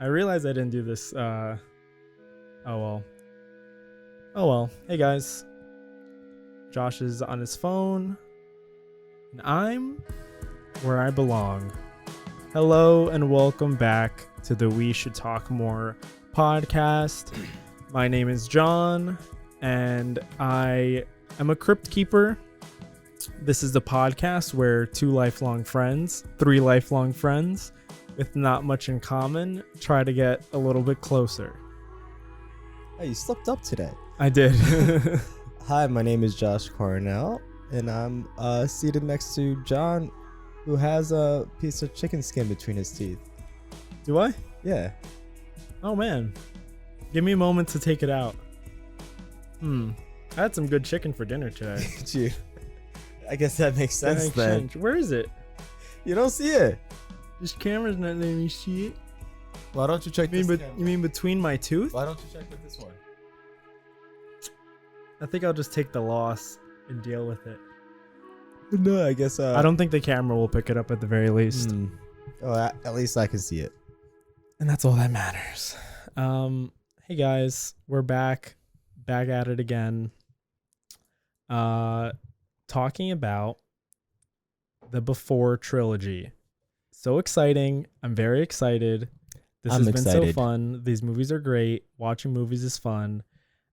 I realized I didn't do this. Oh well. Oh well. Hey guys. Josh is on his phone. And I'm where I belong. Hello and welcome back to the We Should Talk More podcast. My name is John and I am a crypt keeper. This is the podcast where three lifelong friends with not much in common try to get a little bit closer. Hey, you slipped up today. I did. Hi, my name is Josh Cornell, and I'm seated next to John, who has a piece of chicken skin between his teeth. Do I? Yeah. Oh man. Give me a moment to take it out. I had some good chicken for dinner today. Gee, I guess that makes sense then. Where is it? You don't see it. This camera's not letting me see it. Why don't you check You this mean between my tooth? Why don't you check with this one? I think I'll just take the loss and deal with it. No, I guess... I don't think the camera will pick it up at the very least. Oh, at least I can see it. And that's all that matters. Hey guys, we're back at it again. Talking about the Before Trilogy. So exciting. I'm very excited. This has been so fun. These movies are great. Watching movies is fun.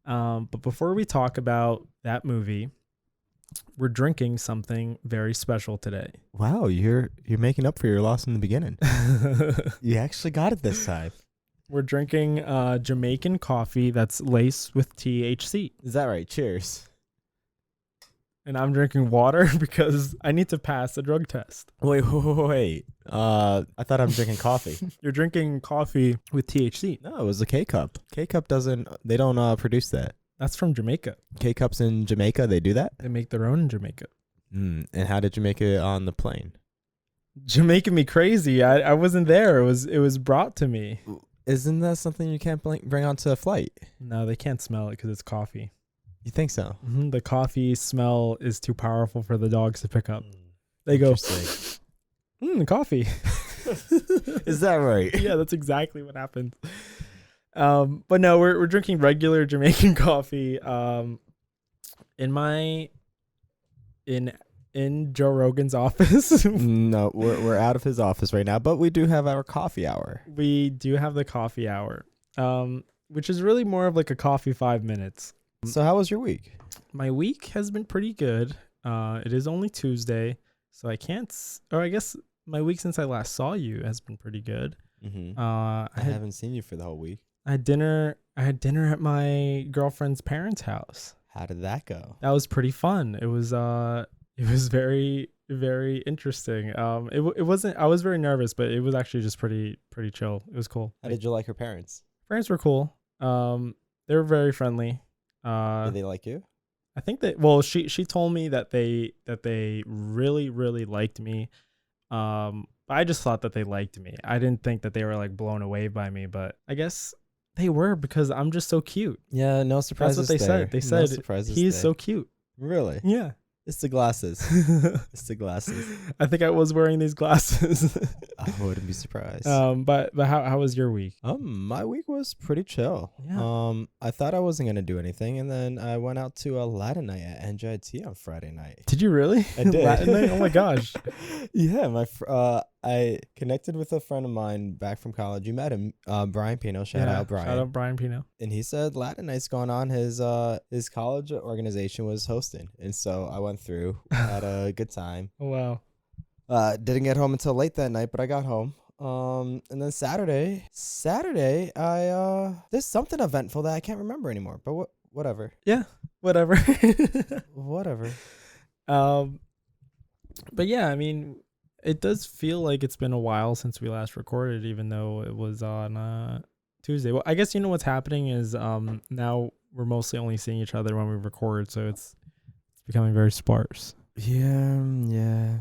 But before we talk about that movie, we're drinking something very special today. Wow, you're making up for your loss in the beginning. You actually got it this time. We're drinking Jamaican coffee that's laced with THC. Is that right? Cheers. And I'm drinking water because I need to pass the drug test. Wait. I thought I'm drinking coffee. You're drinking coffee with THC. No, it was a K-Cup. K-Cup they don't produce that. That's from Jamaica. K-Cups in Jamaica, they do that? They make their own in Jamaica. And how did you make it on the plane? Jamaica me crazy. I wasn't there. It was brought to me. Isn't that something you can't bring onto a flight? No, they can't smell it because it's coffee. You think so? Mm-hmm. The coffee smell is too powerful for the dogs to pick up. They go, coffee. Is that right? Yeah, that's exactly what happened. But no, we're drinking regular Jamaican coffee. In Joe Rogan's office. No, we're out of his office right now, but we do have our coffee hour. We do have the coffee hour, which is really more of like a coffee 5 minutes. So how was your week? My week has been pretty good. It is only Tuesday, so I guess my week since I last saw you has been pretty good. Mm-hmm. I haven't seen you for the whole week. I had dinner at my girlfriend's parents' house. How did that go? That was pretty fun. It was very, very interesting. It wasn't. I was very nervous, but it was actually just pretty chill. It was cool. How did you like her parents? Parents were cool. They were very friendly. Did they like you? I think that. Well, she told me that they really, really liked me. I just thought that they liked me. I didn't think that they were like blown away by me, but I guess they were because I'm just so cute. Yeah, no surprises. That's what they said. They said he's so cute. Really? Yeah. It's the glasses. It's the glasses. I think I was wearing these glasses. I wouldn't be surprised. But how was your week? My week was pretty chill. Yeah. I thought I wasn't gonna do anything, and then I went out to a Latin night at NJT on Friday night. Did you really? I did. Latin night? Oh my gosh. Yeah, I connected with a friend of mine back from college. You met him, Brian Pino. Shout out Brian. Shout out Brian Pino. And he said Latin night's going on. His college organization was hosting, and so I went through, had a good time. Oh, wow. Didn't get home until late that night, but I got home. And then Saturday, I there's something eventful that I can't remember anymore. But whatever. Yeah, whatever. Whatever. But yeah, I mean, it does feel like it's been a while since we last recorded, even though it was on Tuesday. Well, I guess you know what's happening is now we're mostly only seeing each other when we record, so it's becoming very sparse. Yeah.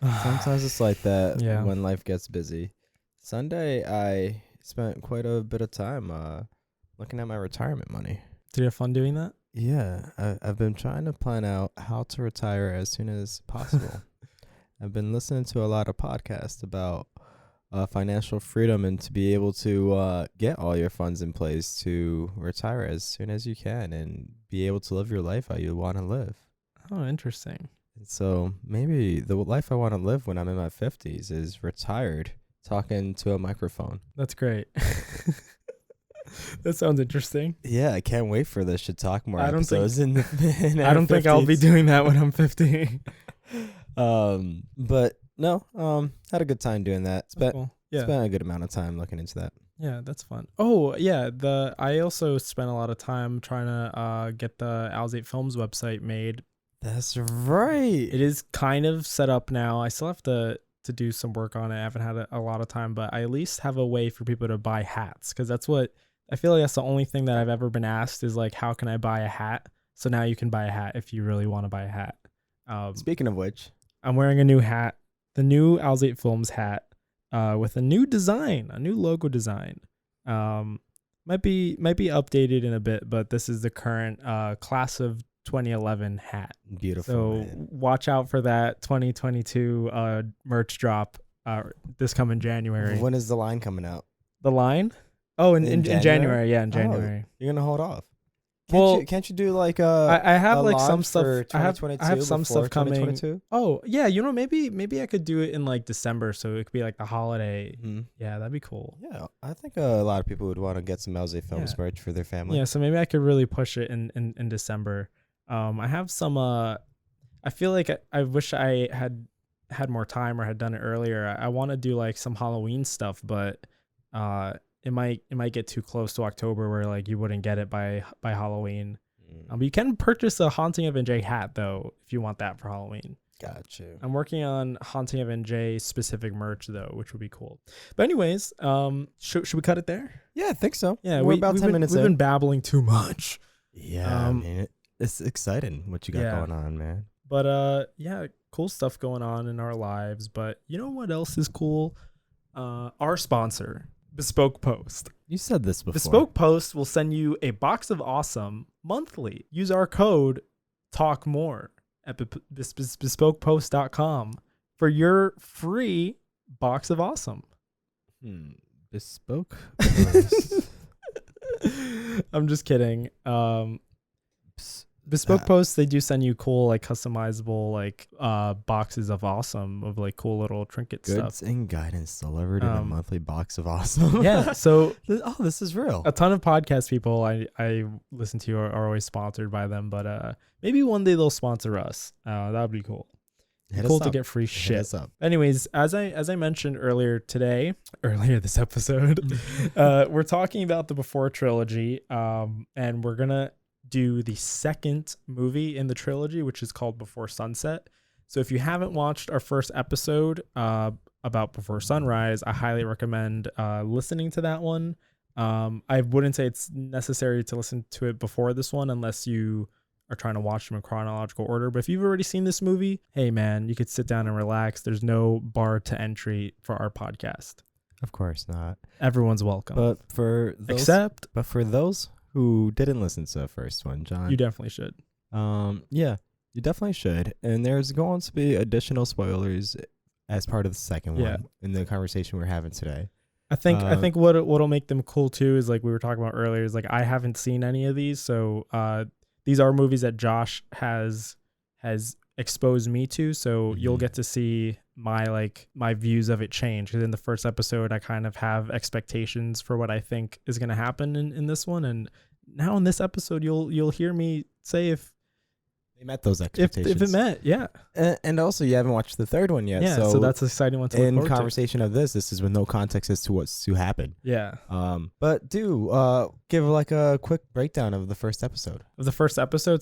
Sometimes it's like that when life gets busy. Sunday, I spent quite a bit of time looking at my retirement money. Did you have fun doing that? Yeah, I've been trying to plan out how to retire as soon as possible. I've been listening to a lot of podcasts about financial freedom and to be able to get all your funds in place to retire as soon as you can and be able to live your life how you want to live. Oh, interesting. And so maybe the life I want to live when I'm in my 50s is retired, talking to a microphone. That's great. That sounds interesting. Yeah, I can't wait for this Should Talk More I don't episodes in I don't think I'll be doing that when I'm 50. But no, had a good time doing that. Cool. Yeah. Spent a good amount of time looking into that. Yeah, that's fun. Oh, yeah. I also spent a lot of time trying to get the AlzateFilms website made. That's right. It is kind of set up now. I still have to do some work on it. I haven't had a lot of time, but I at least have a way for people to buy hats, because that's what I feel like that's the only thing that I've ever been asked is like, how can I buy a hat? So now you can buy a hat if you really want to buy a hat. Speaking of which, I'm wearing a new hat, the new AlzateFilms hat, with a new design, a new logo design. Might be updated in a bit, but this is the current class of 2011 hat. Beautiful. So man. Watch out for that 2022 merch drop this coming January. When is the line coming out? The line? Oh, in January? January. Yeah, in January. You're gonna hold off. Can't you do like I have like some launch stuff. for I have some stuff coming. 2022? Oh yeah, maybe I could do it in like December, so it could be like the holiday. Mm-hmm. Yeah, that'd be cool. Yeah, I think a lot of people would want to get some AlzateFilms merch for their family. Yeah, so maybe I could really push it in December. I have some. I feel like I wish I had more time or had done it earlier. I want to do like some Halloween stuff, but it might get too close to October where like you wouldn't get it by Halloween. You can purchase a Haunting of NJ hat though if you want that for Halloween. Got you. I'm working on Haunting of NJ specific merch though, which would be cool. But anyways, should we cut it there? Yeah, I think so. Yeah, we're about 10 minutes in. We've been babbling too much. Yeah, I mean, it's exciting what you got going on, man. But yeah, cool stuff going on in our lives. But you know what else is cool? Our sponsor, Bespoke Post. You said this before. Bespoke Post will send you a box of awesome monthly. Use our code TALKMORE at bespokepost.com for your free box of awesome. Bespoke Post. I'm just kidding. Bespoke Posts, they do send you cool, like customizable, like boxes of awesome, of like cool little trinket stuff. Goods and guidance delivered in a monthly box of awesome. Yeah. So, this is real. A ton of podcast people I listen to are always sponsored by them, but maybe one day they'll sponsor us. That would be cool. Cool to get free shit. Anyways, as I mentioned earlier this episode, we're talking about the Before trilogy, and we're gonna do the second movie in the trilogy, which is called Before Sunset. So if you haven't watched our first episode about Before Sunrise, I highly recommend listening to that one. I wouldn't say it's necessary to listen to it before this one unless you are trying to watch them in chronological order. But if you've already seen this movie, hey man, you could sit down and relax. There's no bar to entry for our podcast. Of course not. Everyone's welcome. But for those who didn't listen to the first one, John, you definitely should. Yeah, you definitely should. And there's going to be additional spoilers as part of the second one in the conversation we're having today. I think what'll make them cool too is like we were talking about earlier is like I haven't seen any of these, so these are movies that Josh has exposed me to, so you'll get to see my views of it change, because in the first episode I kind of have expectations for what I think is going to happen in this one, and now in this episode you'll hear me say if they met those expectations. If it met, yeah. And also you haven't watched the third one yet, so that's an exciting one to look forward to. In conversation of this is with no context as to what's to happen. Yeah. But give like a quick breakdown of the first episode.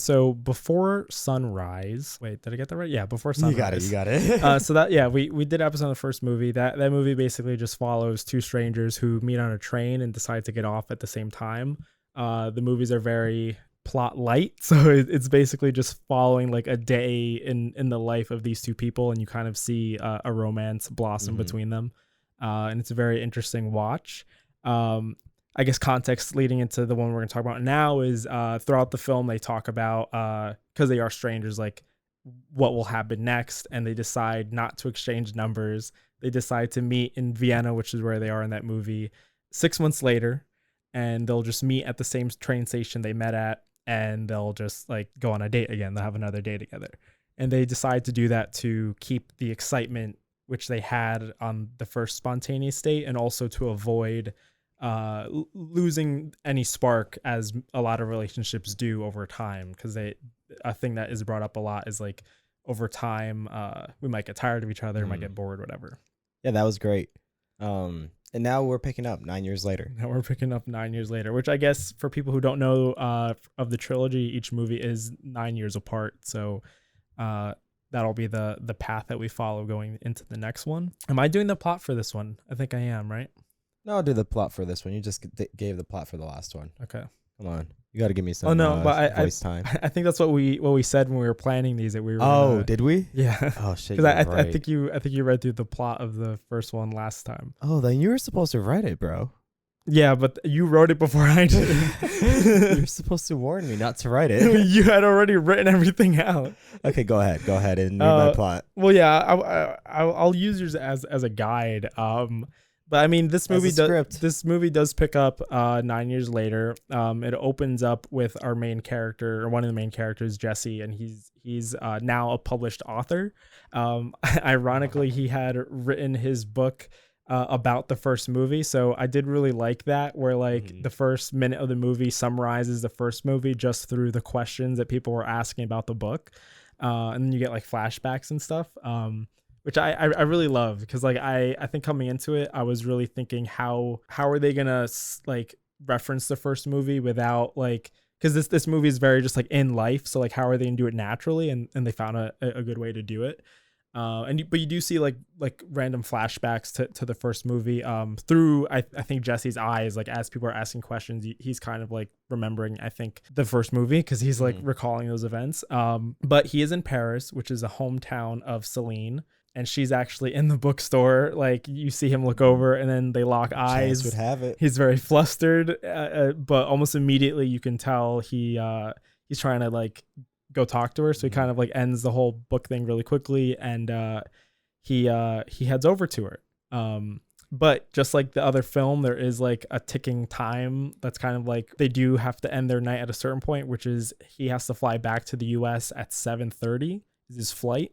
So Before Sunrise. Wait, did I get that right? Yeah, Before Sunrise. You got it. So that we did episode of the first movie. That movie basically just follows two strangers who meet on a train and decide to get off at the same time. The movies are very plot light, so it's basically just following like a day in the life of these two people, and you kind of see a romance blossom between them, and it's a very interesting watch. I guess context leading into the one we're going to talk about now is throughout the film they talk about, because they are strangers, like what will happen next, and they decide not to exchange numbers. they decide to meet in Vienna, which is where they are in that movie, 6 months later, and they'll just meet at the same train station they met at, and they'll just like go on a date again. They'll have another day together. And they decide to do that to keep the excitement which they had on the first spontaneous date, and also to avoid losing any spark, as a lot of relationships do over time. Because a thing that is brought up a lot is like, over time, we might get tired of each other, might get bored, whatever. Yeah, that was great. And now we're picking up 9 years later. Now we're picking up 9 years later, which I guess for people who don't know of the trilogy, each movie is 9 years apart. So that'll be the path that we follow going into the next one. Am I doing the plot for this one? I think I am, right? No, I'll do the plot for this one. You just gave the plot for the last one. Okay. Come on. You got to give me some voice time. I think that's what we said when we were planning these, that we were did we? Yeah. Oh shit. Because I think you read through the plot of the first one last time. Oh, then you were supposed to write it, bro. Yeah, but you wrote it before I did. You're supposed to warn me not to write it. You had already written everything out. Okay, go ahead and read my plot. Well, yeah, I'll use yours as a guide. But I mean, this movie does pick up 9 years later. It opens up with our main character, or one of the main characters, Jessie, and he's now a published author. Ironically, he had written his book about the first movie, so I did really like that, where like the first minute of the movie summarizes the first movie just through the questions that people were asking about the book, and then you get like flashbacks and stuff. Which I really love, because like I think coming into it, I was really thinking how are they gonna like reference the first movie without like, because this movie is very just like in life, so like how are they gonna do it naturally, and they found a good way to do it. But you do see like random flashbacks to the first movie through I think Jesse's eyes, like as people are asking questions, he's kind of like remembering, I think, the first movie, because he's like recalling those events. But he is in Paris, which is a hometown of Celine. And she's actually in the bookstore. Like you see him look over, and then they lock eyes. Chance would have it. He's very flustered, but almost immediately you can tell he's trying to like go talk to her. So he kind of like ends the whole book thing really quickly, and he heads over to her. But just like the other film, there is like a ticking time that's kind of like they do have to end their night at a certain point, which is he has to fly back to the US at 7:30 is his flight.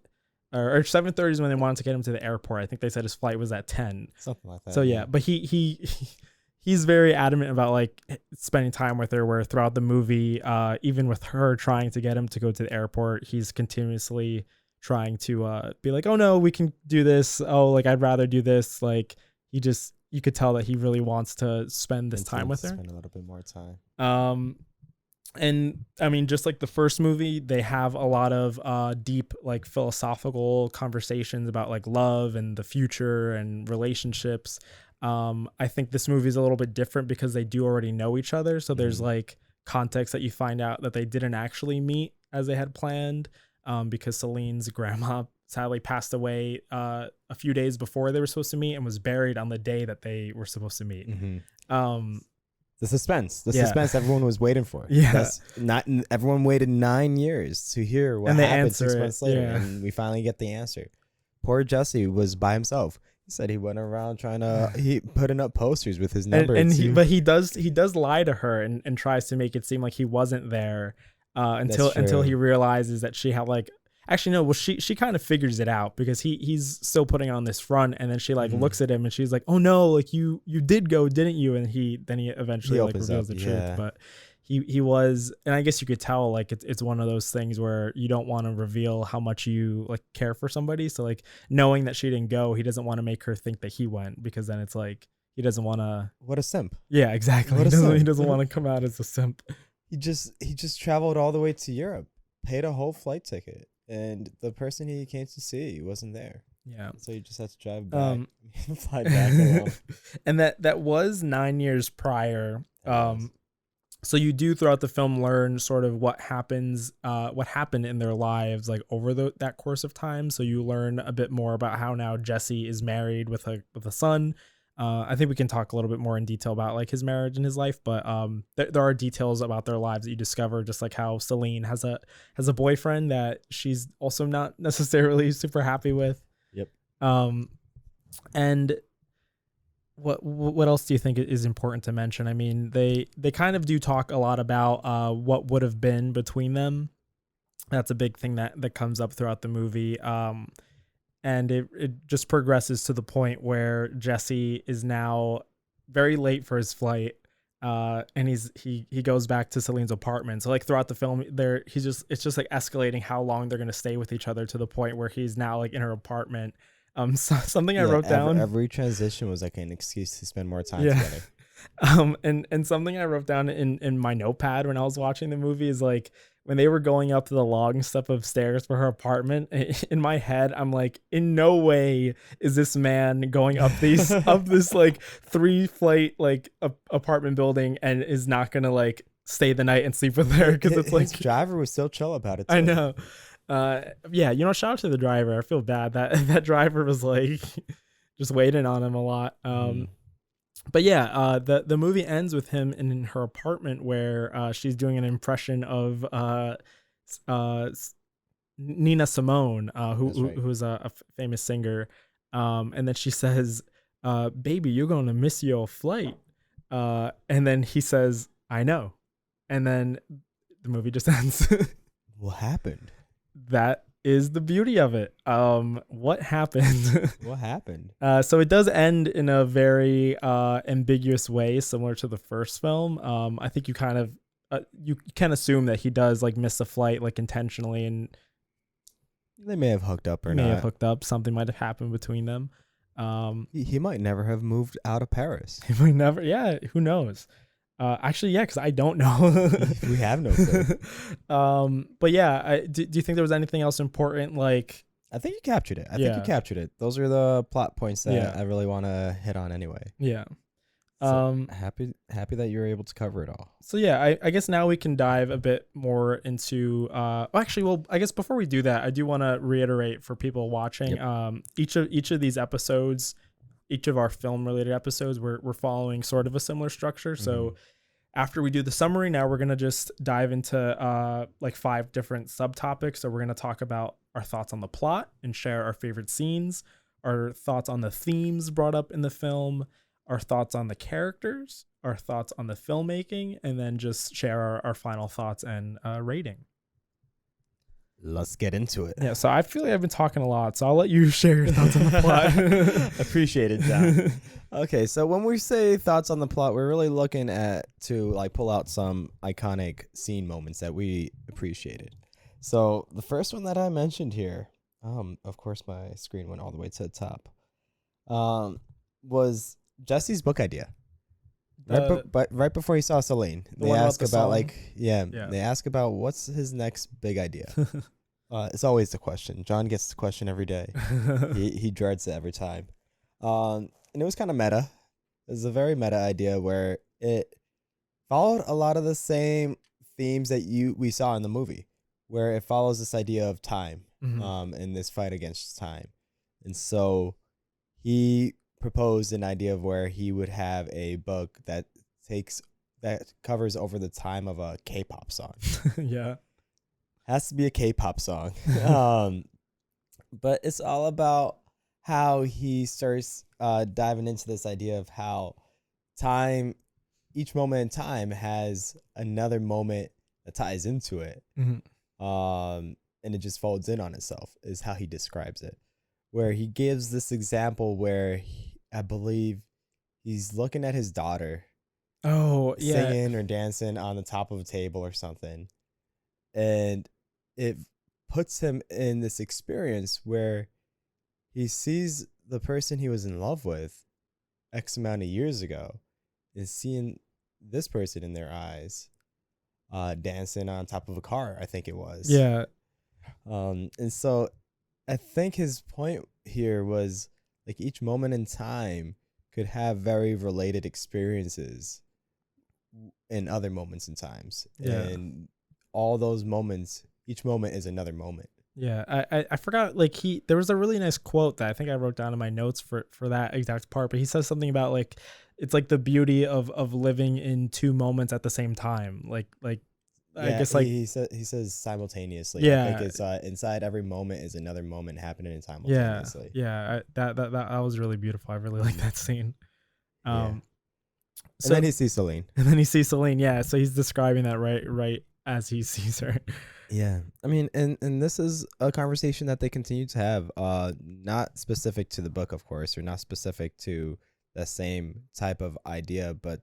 Or 7:30 is when they wanted to get him to the airport. I think they said his flight was at 10. Something like that. So yeah, but he's very adamant about like spending time with her, where throughout the movie, even with her trying to get him to go to the airport, he's continuously trying to be like, oh no, we can do this. Oh, like I'd rather do this. Like you could tell that he really wants to spend this time with her. Spend a little bit more time. And I mean, just like the first movie, they have a lot of deep like philosophical conversations about like love and the future and relationships. I think this movie is a little bit different because they do already know each other. So there's like context that you find out that they didn't actually meet as they had planned, because Celine's grandma sadly passed away a few days before they were supposed to meet, and was buried on the day that they were supposed to meet. The suspense everyone was waiting for. Yeah. Everyone waited 9 years to hear what happened 6 months later. Yeah. And we finally get the answer. Poor Jesse was by himself. He said he went around he putting up posters with his number. But he does lie to her and tries to make it seem like he wasn't there until he realizes that she had like, actually no, well she kind of figures it out, because he's still putting on this front, and then she like looks at him and she's like, oh no, like you did go, didn't you? And he eventually like reveals the truth. But he was, and I guess you could tell like it's one of those things where you don't want to reveal how much you like care for somebody. So like knowing that she didn't go, he doesn't want to make her think that he went, because then it's like he doesn't want to. What a simp. Yeah, exactly. He doesn't want to come out as a simp. He just traveled all the way to Europe, paid a whole flight ticket. And the person he came to see wasn't there. Yeah. So you just had to drive back, fly back alone. And that was 9 years prior. So you do throughout the film learn sort of what happened in their lives, like over that course of time. So you learn a bit more about how now Jessie is married with a son. I think we can talk a little bit more in detail about like his marriage and his life, but there are details about their lives that you discover, just like how Celine has a boyfriend that she's also not necessarily super happy with. Yep. And what else do you think is important to mention? I mean, they kind of do talk a lot about what would have been between them. That's a big thing that comes up throughout the movie. And it just progresses to the point where Jessie is now very late for his flight. And he goes back to Celine's apartment. So like throughout the film it's just like escalating how long they're going to stay with each other, to the point where he's now like in her apartment. Something I wrote down. Every transition was like an excuse to spend more time together. And something I wrote down in my notepad when I was watching the movie is like, when they were going up the long step of stairs for her apartment, in my head, I'm like, in no way is this man going up this like 3-flight like apartment building and is not gonna like stay the night and sleep with her, because it's like, his driver was still chill about it too. I know. Yeah, shout out to the driver. I feel bad that driver was like just waiting on him a lot. But yeah, the movie ends with him in her apartment, where she's doing an impression of Nina Simone, who's a famous singer, and then she says, "Baby, you're gonna miss your flight," and then he says, "I know," and then the movie just ends. What happened? That is the beauty of it. What happened? What happened? So it does end in a very ambiguous way, similar to the first film. I think you can assume that he does like miss a flight, like intentionally, and they may have hooked up Something might have happened between them. He might never have moved out of Paris. He might never. Yeah, who knows? Actually, yeah, because I don't know. We have no clue. But yeah, do you think there was anything else important? Like, I think you captured it. I think you captured it. Those are the plot points that I really want to hit on anyway. Yeah. So happy that you were able to cover it all. So yeah, I guess now we can dive a bit more into. I guess before we do that, I do want to reiterate for people watching. Each of these episodes. Each of our film related episodes, we're following sort of a similar structure. So after we do the summary, now we're going to just dive into like 5 different subtopics. So we're going to talk about our thoughts on the plot and share our favorite scenes, our thoughts on the themes brought up in the film, our thoughts on the characters, our thoughts on the filmmaking, and then just share our final thoughts and rating. Let's get into it. Yeah, so I feel like I've been talking a lot, so I'll let you share your thoughts on the plot. Appreciate it, John. Okay, so when we say thoughts on the plot, we're really looking to like pull out some iconic scene moments that we appreciated. So the first one that I mentioned here, of course my screen went all the way to the top, was Jesse's book idea. Right before he saw Celine, they ask about they ask about what's his next big idea. It's always the question. John gets the question every day. he dreads it every time. And it was kind of meta. It was a very meta idea where it followed a lot of the same themes that we saw in the movie, where it follows this idea of time, and this fight against time. And so he proposed an idea of where he would have a book that covers over the time of a K-pop song. Yeah. Has to be a K-pop song. But it's all about how he starts diving into this idea of how time, each moment in time has another moment that ties into it. And it just folds in on itself is how he describes it, where he gives this example where I believe he's looking at his daughter singing or dancing on the top of a table or something, and it puts him in this experience where he sees the person he was in love with X amount of years ago and seeing this person in their eyes dancing on top of a car, I think it was. Yeah. And so I think his point here was like each moment in time could have very related experiences in other moments and times. Yeah. And all those moments, each moment is another moment. Yeah. I forgot, like there was a really nice quote that I think I wrote down in my notes for that exact part, but he says something about like, it's like the beauty of living in 2 moments at the same time. Like I guess like he says simultaneously. I yeah, think it's inside every moment is another moment happening yeah, simultaneously. yeah. That was really beautiful. I really like that scene. Yeah. Um, And so then he sees Celine. and then he sees Celine. Yeah, so he's describing that right as he sees her. Yeah. I mean, and this is a conversation that they continue to have, not specific to the book, of course, or not specific to the same type of idea, but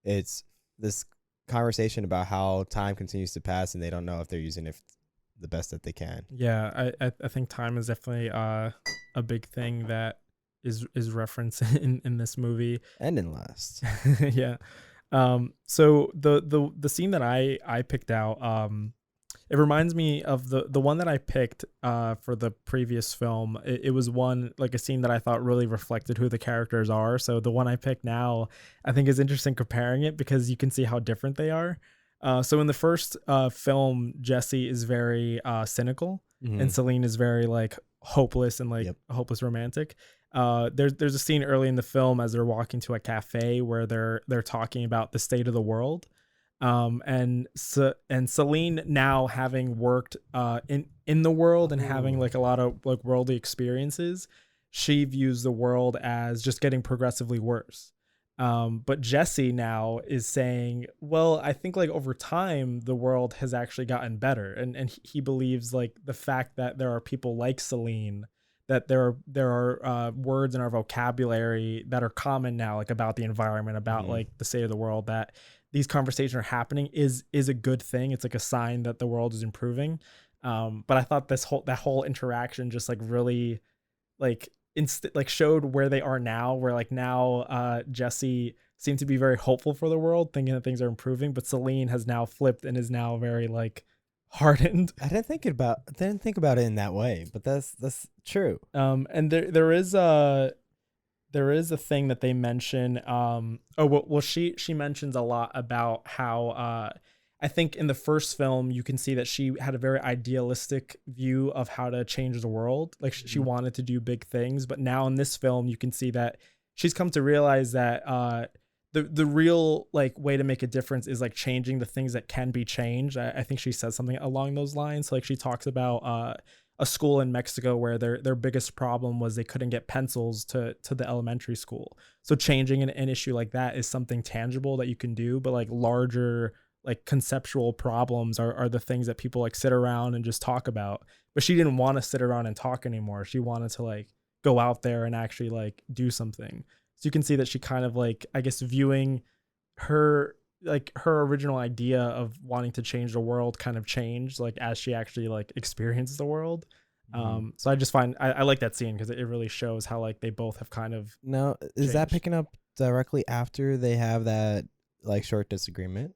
it's this conversation about how time continues to pass and they don't know if they're using it the best that they can. Yeah, I think time is definitely a big thing that is referenced in this movie. And in last. Yeah. So the scene that I picked out, it reminds me of the one that I picked for the previous film. It was one, like a scene that I thought really reflected who the characters are. So the one I picked now, I think is interesting comparing it because you can see how different they are. So in the first film, Jessie is very cynical, and Celine is very like hopeless and like a hopeless romantic. There's a scene early in the film as they're walking to a cafe where they're talking about the state of the world. And Celine, now having worked in the world and having like a lot of like worldly experiences, she views the world as just getting progressively worse. But Jessie now is saying, well, I think like over time the world has actually gotten better, and he believes like the fact that there are people like Celine, that there are words in our vocabulary that are common now, like about the environment, about like the state of the world, that these conversations are happening is a good thing. It's like a sign that the world is improving. But I thought that whole interaction just like really like like showed where they are now, where like now Jessie seemed to be very hopeful for the world, thinking that things are improving, but Celine has now flipped and is now very like hardened. I didn't think about it in that way, but that's true. And there is a thing that they mention. She mentions a lot about how I think in the first film you can see that she had a very idealistic view of how to change the world. Like she wanted to do big things, but now in this film you can see that she's come to realize that the real like way to make a difference is like changing the things that can be changed. I think she says something along those lines. Like she talks about a school in Mexico where their biggest problem was they couldn't get pencils to the elementary school. So changing an issue like that is something tangible that you can do, but like larger like conceptual problems are the things that people like sit around and just talk about. But she didn't want to sit around and talk anymore. She wanted to like go out there and actually like do something. So you can see that she kind of like, I guess, viewing her original idea of wanting to change the world kind of changed like as she actually like experienced the world. So I just find I like that scene because it really shows how like they both have kind of Now, is that picking up directly after they have that like short disagreement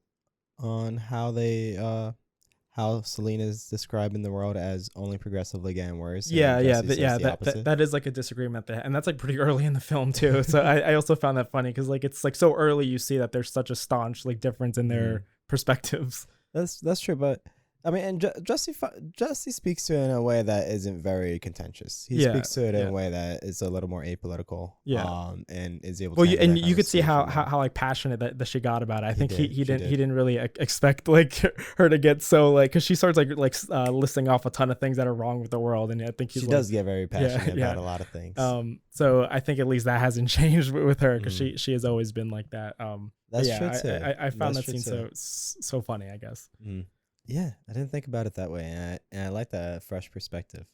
on how they how Celine is describing the world as only progressively getting worse? That is like a disagreement there, and that's like pretty early in the film too. So I also found that funny because like it's like so early you see that there's such a staunch like difference in their perspectives. That's true, but I mean, and Jessie speaks to it in a way that isn't very contentious. He speaks to it in a way that is a little more apolitical. And is able. Well, and you could see how like passionate that she got about it. I think he didn't really expect like her to get so like, because she starts like listing off a ton of things that are wrong with the world, and I think she does get very passionate about a lot of things. So I think at least that hasn't changed with her because she has always been like that. That's true too. I found that scene so funny, I guess. Yeah, I didn't think about it that way, and I like that fresh perspective.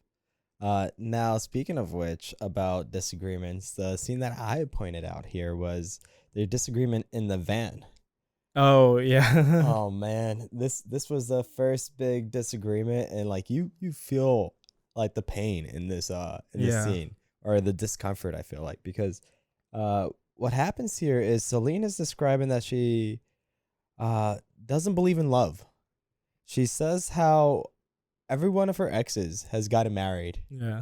Now, speaking of which, about disagreements, the scene that I pointed out here was their disagreement in the van. Oh yeah. Oh man, this was the first big disagreement, and like you feel like the pain in this scene, or the discomfort, I feel like, because what happens here is Celine is describing that she doesn't believe in love. She says how every one of her exes has gotten married. Yeah.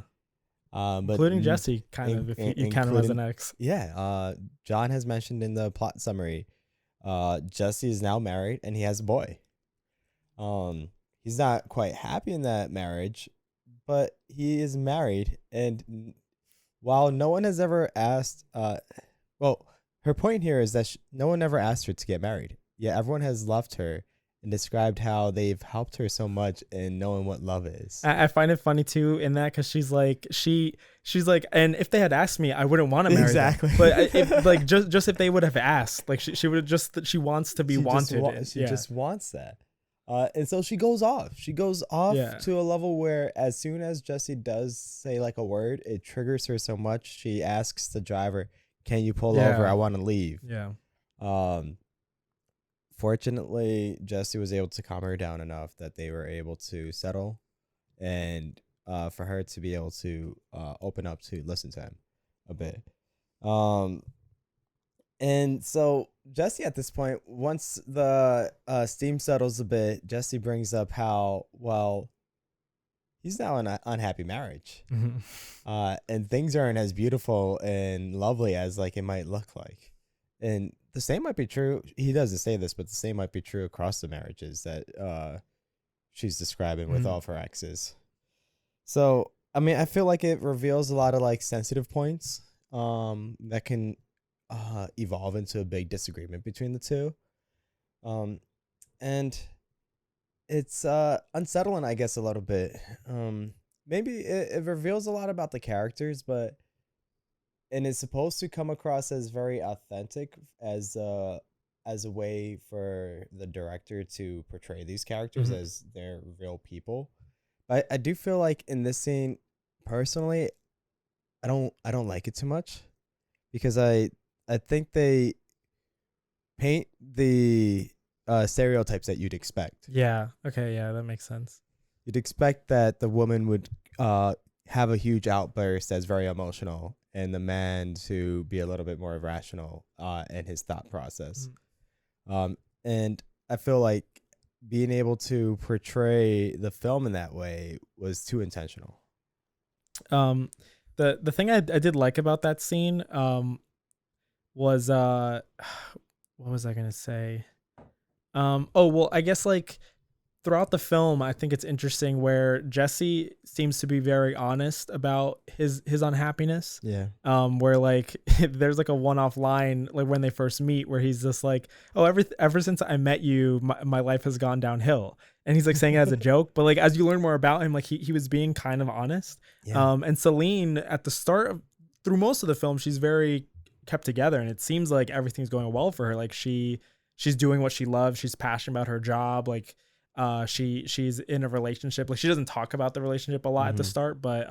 But including Jessie, kind of, if you count him as an ex. Yeah. John has mentioned in the plot summary, Jessie is now married and he has a boy. He's not quite happy in that marriage, but he is married. And while no one has ever asked, her point here is that no one ever asked her to get married. Yeah, everyone has loved her and described how they've helped her so much in knowing what love is. I find it funny too in that because she's like she's like, and if they had asked me, I wouldn't want to marry Exactly. them. But if, like just if they would have asked, like she would have just, she wants to be wanted. She just wants that. And so she goes off. She goes off Yeah. to a level where as soon as Jessie does say like a word, it triggers her so much. She asks the driver, "Can you pull over? I want to leave." Yeah. Fortunately, Jessie was able to calm her down enough that they were able to settle, and for her to be able to open up to listen to him a bit. And so Jessie at this point, once the steam settles a bit, Jessie brings up how, well, he's now in an unhappy marriage. And things aren't as beautiful and lovely as like it might look like. And the same might be true. He doesn't say this, but the same might be true across the marriages that she's describing with all of her exes. So, I mean, I feel like it reveals a lot of like sensitive points that can evolve into a big disagreement between the two. And it's unsettling, I guess, a little bit. Maybe it reveals a lot about the characters, and it's supposed to come across as very authentic as a way for the director to portray these characters as they're real people. But I do feel like in this scene, personally, I don't like it too much, because I think they paint the stereotypes that you'd expect. Yeah. Okay. Yeah, that makes sense. You'd expect that the woman would have a huge outburst that's very emotional, and the man to be a little bit more rational in his thought process. And I feel like being able to portray the film in that way was too intentional. The thing I did like about that scene was what was I gonna say? Oh well, I guess like throughout the film, I think it's interesting where Jessie seems to be very honest about his unhappiness. Yeah. Where like there's like a one-off line like when they first meet where he's just like, "Oh, ever since I met you, my life has gone downhill." And he's like saying it as a joke, but like as you learn more about him, like he was being kind of honest. Yeah. And Celine at the start through most of the film, she's very kept together, and it seems like everything's going well for her. Like she's doing what she loves. She's passionate about her job. Like she's in a relationship. Like she doesn't talk about the relationship a lot at the start, but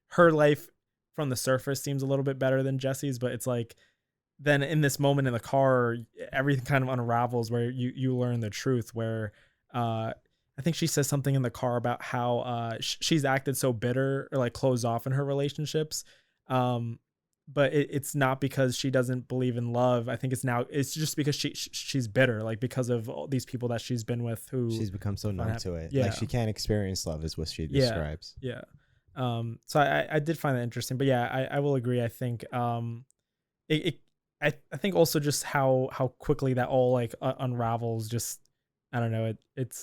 her life from the surface seems a little bit better than Jessie's. But it's like then in this moment in the car, everything kind of unravels where you learn the truth. Where I think she says something in the car about how she's acted so bitter or like closed off in her relationships. But it's not because she doesn't believe in love. I think it's just because she's bitter, like because of all these people that she's been with who She's become so numb to it. Yeah. Like she can't experience love is what she describes. Yeah. So I did find that interesting, but yeah, I will agree. I think I think also just how quickly that all like unravels. Just I don't know. It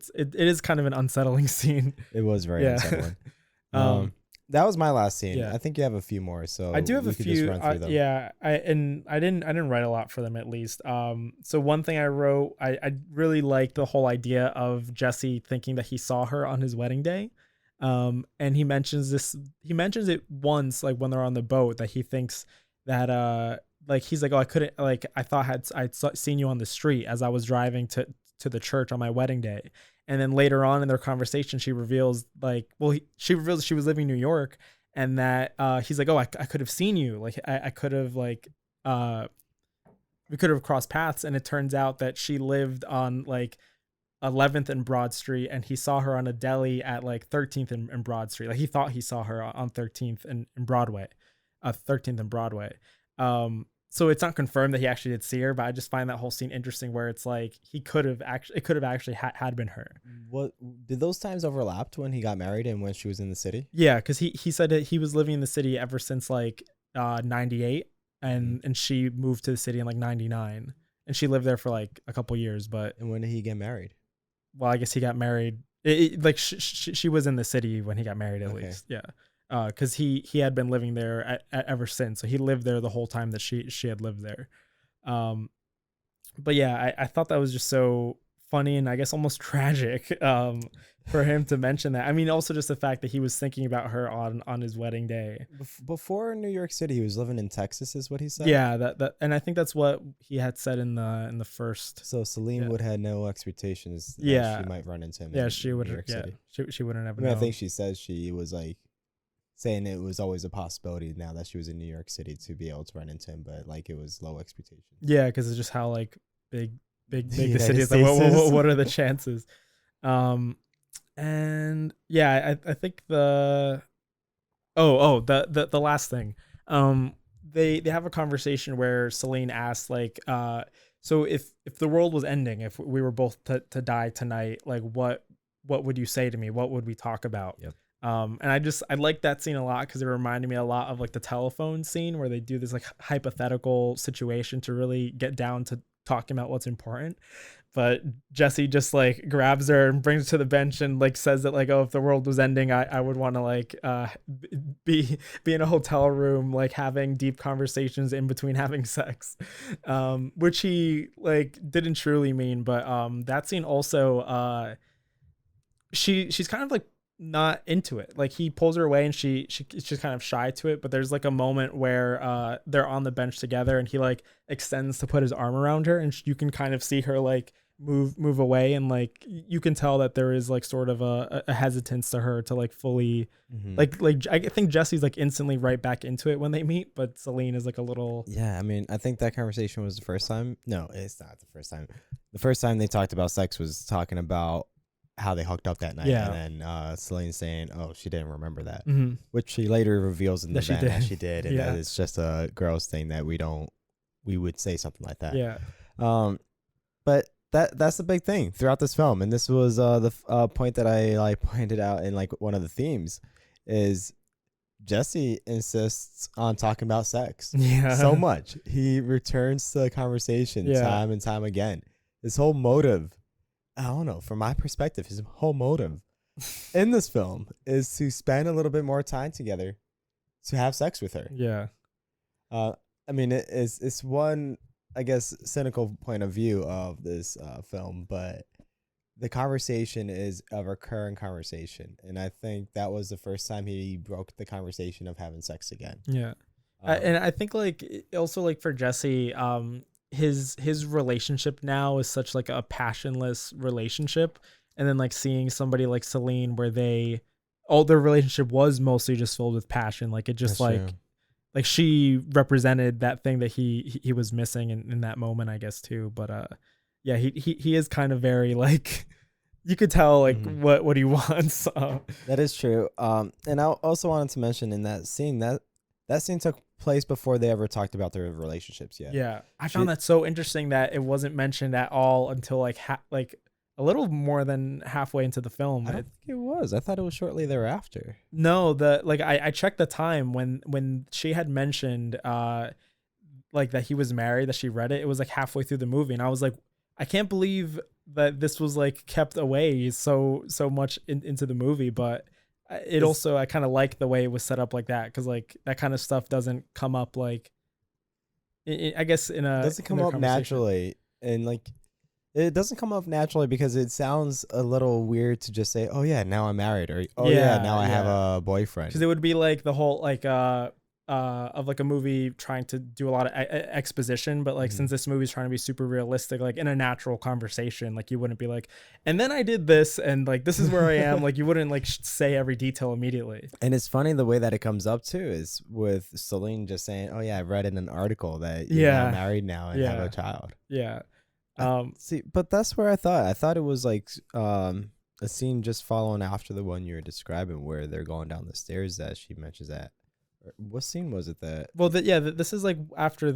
is kind of an unsettling scene. It was very unsettling. That was my last scene. Yeah. I think you have a few more, so I do have a could few. just run through them. Yeah, I didn't write a lot for them at least. So one thing I wrote, I really liked the whole idea of Jessie thinking that he saw her on his wedding day. And he mentions it once, like when they're on the boat, that he thinks that like he's like, "Oh, I couldn't, like I thought I'd seen you on the street as I was driving to the church on my wedding day." And then later on in their conversation, she reveals she reveals she was living in New York, and that he's like, "Oh, I could have seen you. Like I could have like we could have crossed paths." And it turns out that she lived on like 11th and Broad Street, and he saw her on a deli at like 13th and Broad Street. Like he thought he saw her on 13th and Broadway, 13th and Broadway. So it's not confirmed that he actually did see her, but I just find that whole scene interesting where it's like it could have actually had been her. What did those times overlapped when he got married and when she was in the city? Yeah, because he said that he was living in the city ever since like 98, and she moved to the city in like 99, and she lived there for like a couple years. But And when did he get married? well, I guess he got married. Like she was in the city when he got married at least. Yeah. Because he had been living there ever since, so he lived there the whole time that she had lived there. But yeah, I thought that was just so funny and I guess almost tragic for him to mention that. I mean, also just the fact that he was thinking about her on his wedding day. Before New York City, he was living in Texas, is what he said. Yeah, that and I think that's what he had said in the first. So Celine Yeah. would have no expectations that Yeah. she might run into him. Yeah, in she would. New York Yeah, City. she wouldn't have I mean, I known. think she says she was like saying it was always a possibility now that she was in New York City to be able to run into him, but like it was low expectations. Yeah, because it's just how like big the United city is. Like, States is. what are the chances? And yeah, I think the last thing. They have a conversation where Celine asks like, so if the world was ending, if we were both to die tonight, like what would you say to me? What would we talk about? Yep. And I like that scene a lot because it reminded me a lot of like the telephone scene where they do this like hypothetical situation to really get down to talking about what's important. But Jessie just like grabs her and brings her to the bench and like says that like, oh, if the world was ending, I would want to like be in a hotel room, like having deep conversations in between having sex, which he like didn't truly mean. But that scene also she's kind of like not into it. Like he pulls her away and she's just kind of shy to it. But there's like a moment where they're on the bench together and he like extends to put his arm around her and you can kind of see her like move away, and like you can tell that there is like sort of a hesitance to her to like fully like I think Jessie's like instantly right back into it when they meet, but Celine is like a little. Yeah, I mean, I think that conversation was the first time. No, it's not the first time. The first time they talked about sex was talking about how they hooked up that night. Yeah. And then Celine saying, oh, she didn't remember that, Mm-hmm. which she later reveals in the That she van that did. she did. And Yeah. that it's just a girl's thing that we would say something like that. Yeah. But that's the big thing throughout this film. And this was the point that I like pointed out in like one of the themes is Jessie insists on talking about sex Yeah. so much. He returns to the conversation Yeah. time and time again. His whole motive, I don't know, from my perspective, his whole motive in this film is to spend a little bit more time together, to have sex with her. Yeah. I mean, it's one, I guess, cynical point of view of this film, but the conversation is a recurring conversation. And I think that was the first time he broke the conversation of having sex again. Yeah. And I think like also like for Jessie, his relationship now is such like a passionless relationship, and then like seeing somebody like Celine where their relationship was mostly just filled with passion. Like it just That's like true. like she represented that thing that he was missing in that moment, I guess too. But yeah, he is kind of very like you could tell like what he wants. That is true. And I also wanted to mention in that scene that scene took place before they ever talked about their relationships yet. Yeah, I found that so interesting that it wasn't mentioned at all until like like a little more than halfway into the film. I don't think it was. I thought it was shortly thereafter. No, I checked the time when she had mentioned like that he was married, that she read it. It was like halfway through the movie, and I was like, I can't believe that this was like kept away so much into the movie. But it also, I kind of like the way it was set up like that, because like that kind of stuff doesn't come up like I guess in a It doesn't come up naturally, and like it doesn't come up naturally because it sounds a little weird to just say, oh yeah, now I'm married, or oh yeah, now I have a boyfriend. Because it would be like the whole like of like a movie trying to do a lot of exposition, but like since this movie is trying to be super realistic, like in a natural conversation, like you wouldn't be like, and then I did this and like this is where I am. Like you wouldn't like say every detail immediately. And it's funny the way that it comes up too is with Celine just saying, oh yeah, I read in an article that you're now married now and have a child. Yeah. See, but that's where I thought it was like a scene just following after the one you were describing where they're going down the stairs that she mentions that. What scene was it that? Well, this is like after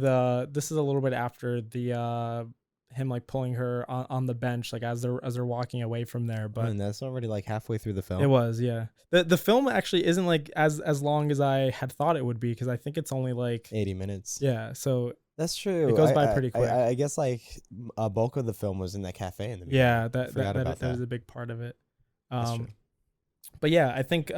this is a little bit after the him like pulling her on the bench, like as they're walking away from there. But and that's already like halfway through the film. It was, yeah. The film actually isn't like as long as I had thought it would be, because I think it's only like 80 minutes. Yeah, so that's true. It goes by pretty quick. I guess like a bulk of the film was in that cafe in the beginning. Yeah, that is a big part of it. That's true. But yeah, I think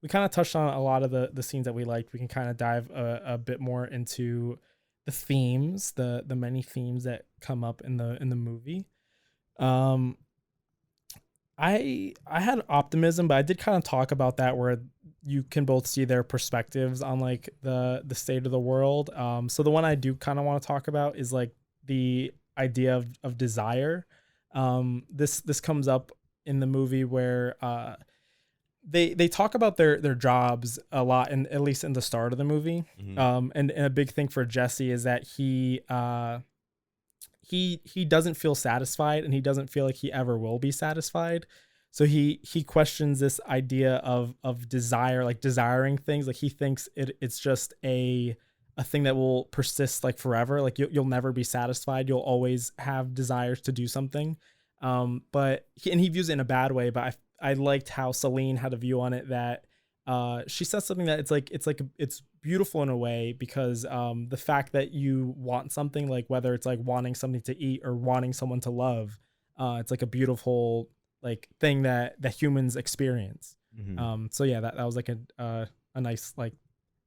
we kind of touched on a lot of the scenes that we liked. We can kind of dive a bit more into the themes, the many themes that come up in the movie. Um, I had optimism, but I did kind of talk about that where you can both see their perspectives on like the state of the world. So the one I do kind of want to talk about is like the idea of desire. This comes up in the movie where they talk about their jobs a lot, and at least in the start of the movie. And a big thing for Jesse is that he doesn't feel satisfied, and he doesn't feel like he ever will be satisfied. So he questions this idea of desire, like desiring things. Like he thinks it's just a thing that will persist like forever. Like you'll never be satisfied. You'll always have desires to do something. But he views it in a bad way. But I liked how Celine had a view on it that she says something that it's beautiful in a way, because the fact that you want something, like whether it's like wanting something to eat or wanting someone to love, it's like a beautiful like thing that humans experience. So yeah, that was like a nice like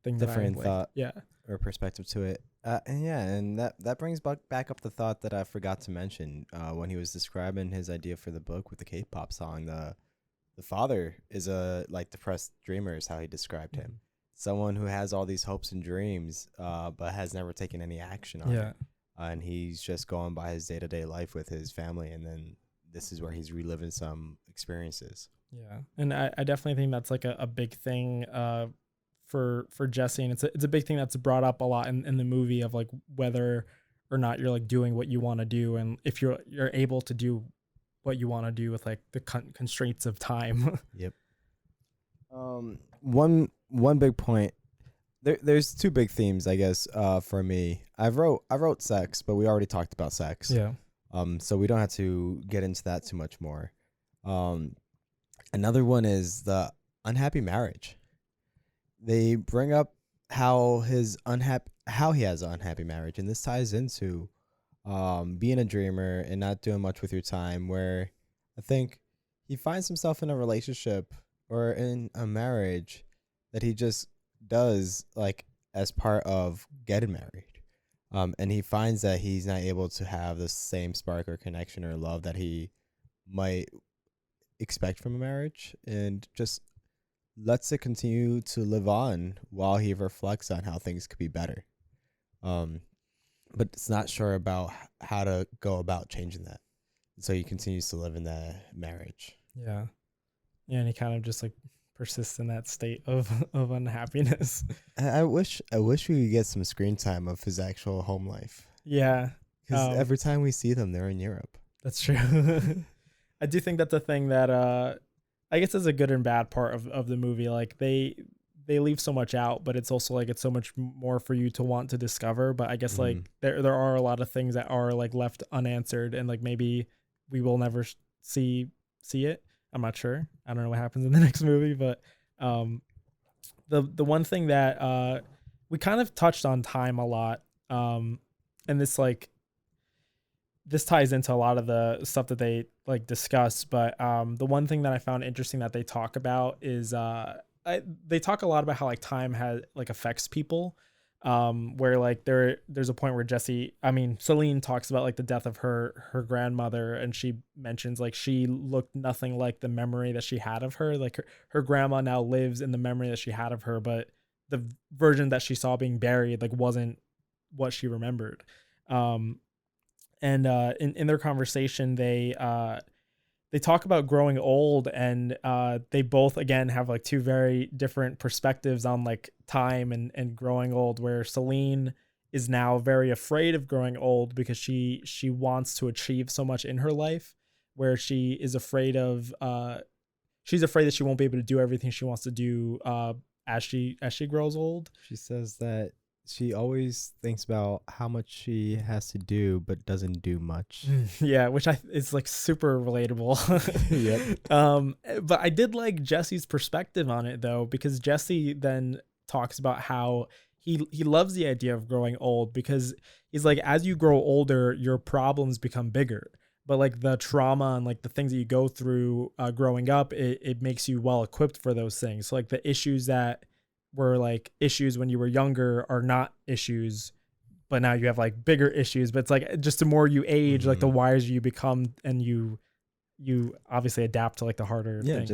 thing Different that I thought, yeah, or perspective to it. And that brings back up the thought that I forgot to mention when he was describing his idea for the book with the K-pop song. The father is a like depressed dreamer is how he described him. Someone who has all these hopes and dreams, but has never taken any action on it. And he's just going by his day-to-day life with his family. And then this is where he's reliving some experiences. Yeah. And I definitely think that's like a big thing for Jessie. And it's a big thing that's brought up a lot in the movie of like whether or not you're like doing what you want to do. And if you're able to do what you want to do with like the constraints of time. Yep. One big point. There's two big themes, I guess, for me. I wrote sex, but we already talked about sex. Yeah. So we don't have to get into that too much more. Another one is the unhappy marriage. They bring up how he has an unhappy marriage, and this ties into being a dreamer and not doing much with your time, where I think he finds himself in a relationship or in a marriage that he just does like as part of getting married. And he finds that he's not able to have the same spark or connection or love that he might expect from a marriage, and just lets it continue to live on while he reflects on how things could be better. But it's not sure about how to go about changing that. So he continues to live in that marriage. Yeah. Yeah. And he kind of just like persists in that state of unhappiness. I wish we could get some screen time of his actual home life. Yeah. Because every time we see them, they're in Europe. That's true. I do think that's a thing that I guess is a good and bad part of the movie. Like they leave so much out, but it's also like it's so much more for you to want to discover. But I guess like there are a lot of things that are like left unanswered, and like maybe we will never see it. I'm not sure. I don't know what happens in the next movie, but the one thing that we kind of touched on time a lot, and this ties into a lot of the stuff that they like discuss. But the one thing that I found interesting that they talk about is they talk a lot about how like time has like affects people, where like there's a point where Celine talks about like the death of her grandmother, and she mentions like she looked nothing like the memory that she had of her. Like her grandma now lives in the memory that she had of her, but the version that she saw being buried like wasn't what she remembered. And in their conversation, they talk about growing old, and they both again have like two very different perspectives on like time and growing old, where Celine is now very afraid of growing old because she wants to achieve so much in her life, where she is afraid of she's afraid that she won't be able to do everything she wants to do as she grows old. She says that she always thinks about how much she has to do, but doesn't do much. Yeah, which is like super relatable. Yep. But I did like Jesse's perspective on it though, because Jesse then talks about how he loves the idea of growing old, because he's like, as you grow older, your problems become bigger. But like the trauma and like the things that you go through growing up, it makes you well equipped for those things. So like the issues that were like issues when you were younger are not issues but now you have like bigger issues. But it's like just the more you age, like the wiser you become, and you obviously adapt to like the harder things.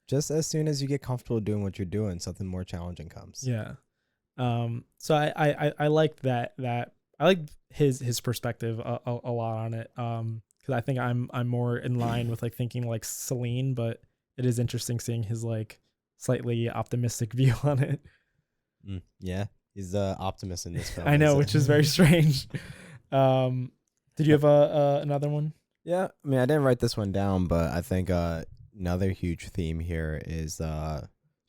Just as soon as you get comfortable doing what you're doing, something more challenging comes. Yeah. So I liked that I like his perspective a lot on it. Because I think I'm more in line with like thinking like Celine, but it is interesting seeing his like slightly optimistic view on it. Yeah, he's the optimist in this film. I know, which is very strange. Did you have another one? Yeah, I mean, I didn't write this one down, but I think another huge theme here is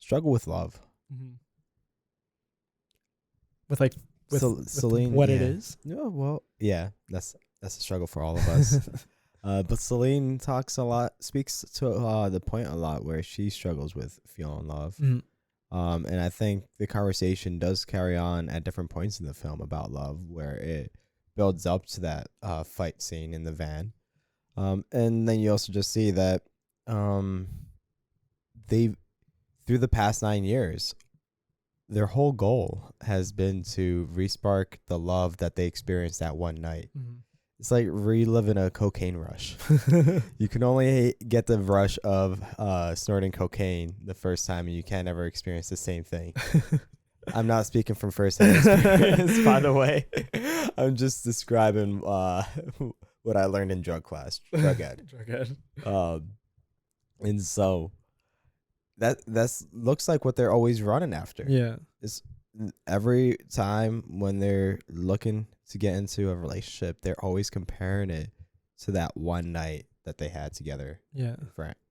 struggle with love. Mm-hmm. With Celine, what it is. No, well, yeah, that's a struggle for all of us. But Celine speaks to the point a lot where she struggles with feeling love. Mm-hmm. And I think the conversation does carry on at different points in the film about love, where it builds up to that fight scene in the van. And then you also just see that they, through the past 9 years, their whole goal has been to respark the love that they experienced that one night. Mm-hmm. It's like reliving a cocaine rush. You can only get the rush of snorting cocaine the first time, and you can't ever experience the same thing. I'm not speaking from first-hand experience, by the way. I'm just describing what I learned in drug class, drug ed. Drug ed. And so that's looks like what they're always running after. Yeah. It's every time when they're looking to get into a relationship, they're always comparing it to that one night that they had together. Yeah.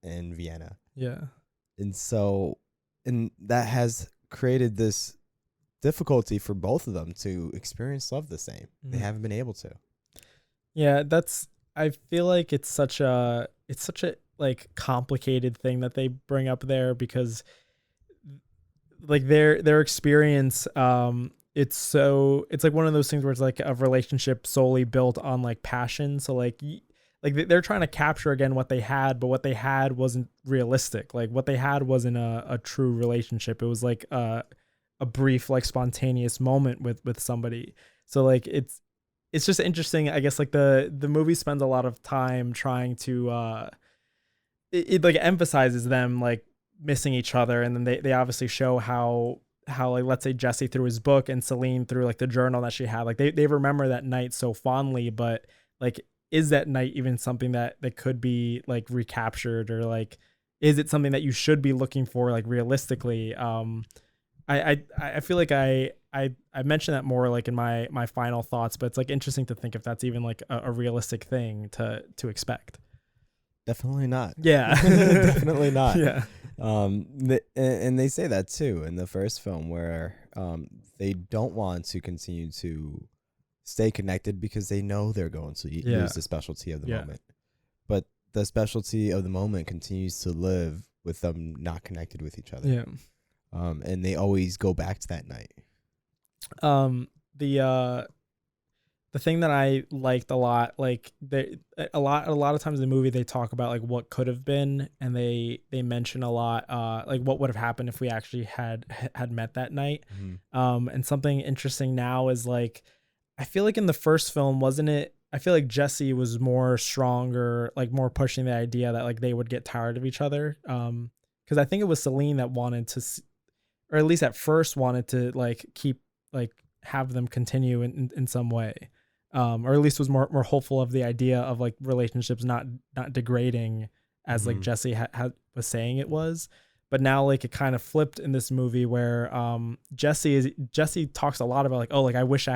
In Vienna. Yeah. And so, and that has created this difficulty for both of them to experience love the same. They haven't been able to. Yeah, I feel like it's such a like complicated thing that they bring up there, because like their experience, it's like one of those things where it's like a relationship solely built on like passion. So like they're trying to capture again what they had, but what they had wasn't realistic. Like what they had wasn't a true relationship. It was like a brief, like spontaneous moment with somebody. So like it's just interesting. I guess like the movie spends a lot of time trying to it like emphasizes them like missing each other, and then they obviously show how like, let's say Jessie through his book and Celine through like the journal that she had, like they remember that night so fondly, but like is that night even something that could be like recaptured, or like is it something that you should be looking for like realistically? I feel like I mentioned that more like in my final thoughts, but it's like interesting to think if that's even like a realistic thing to expect. Definitely not. Yeah. Definitely not. Yeah. And they say that too in the first film, where they don't want to continue to stay connected because they know they're going to lose the specialty of the moment. But the specialty of the moment continues to live with them not connected with each other. Yeah. And they always go back to that night. The thing that I liked a lot, like a lot of times in the movie they talk about like what could have been, and they mention a lot like what would have happened if we actually had met that night. And something interesting now is like I feel like in the first film, wasn't it? I feel like Jessie was more stronger, like more pushing the idea that like they would get tired of each other. Because I think it was Celine that wanted to, or at least at first wanted to like keep like have them continue in some way. Or at least was more hopeful of the idea of like relationships not degrading as like Jessie was saying it was. But now like it kind of flipped in this movie where Jessie talks a lot about like, oh, like I wish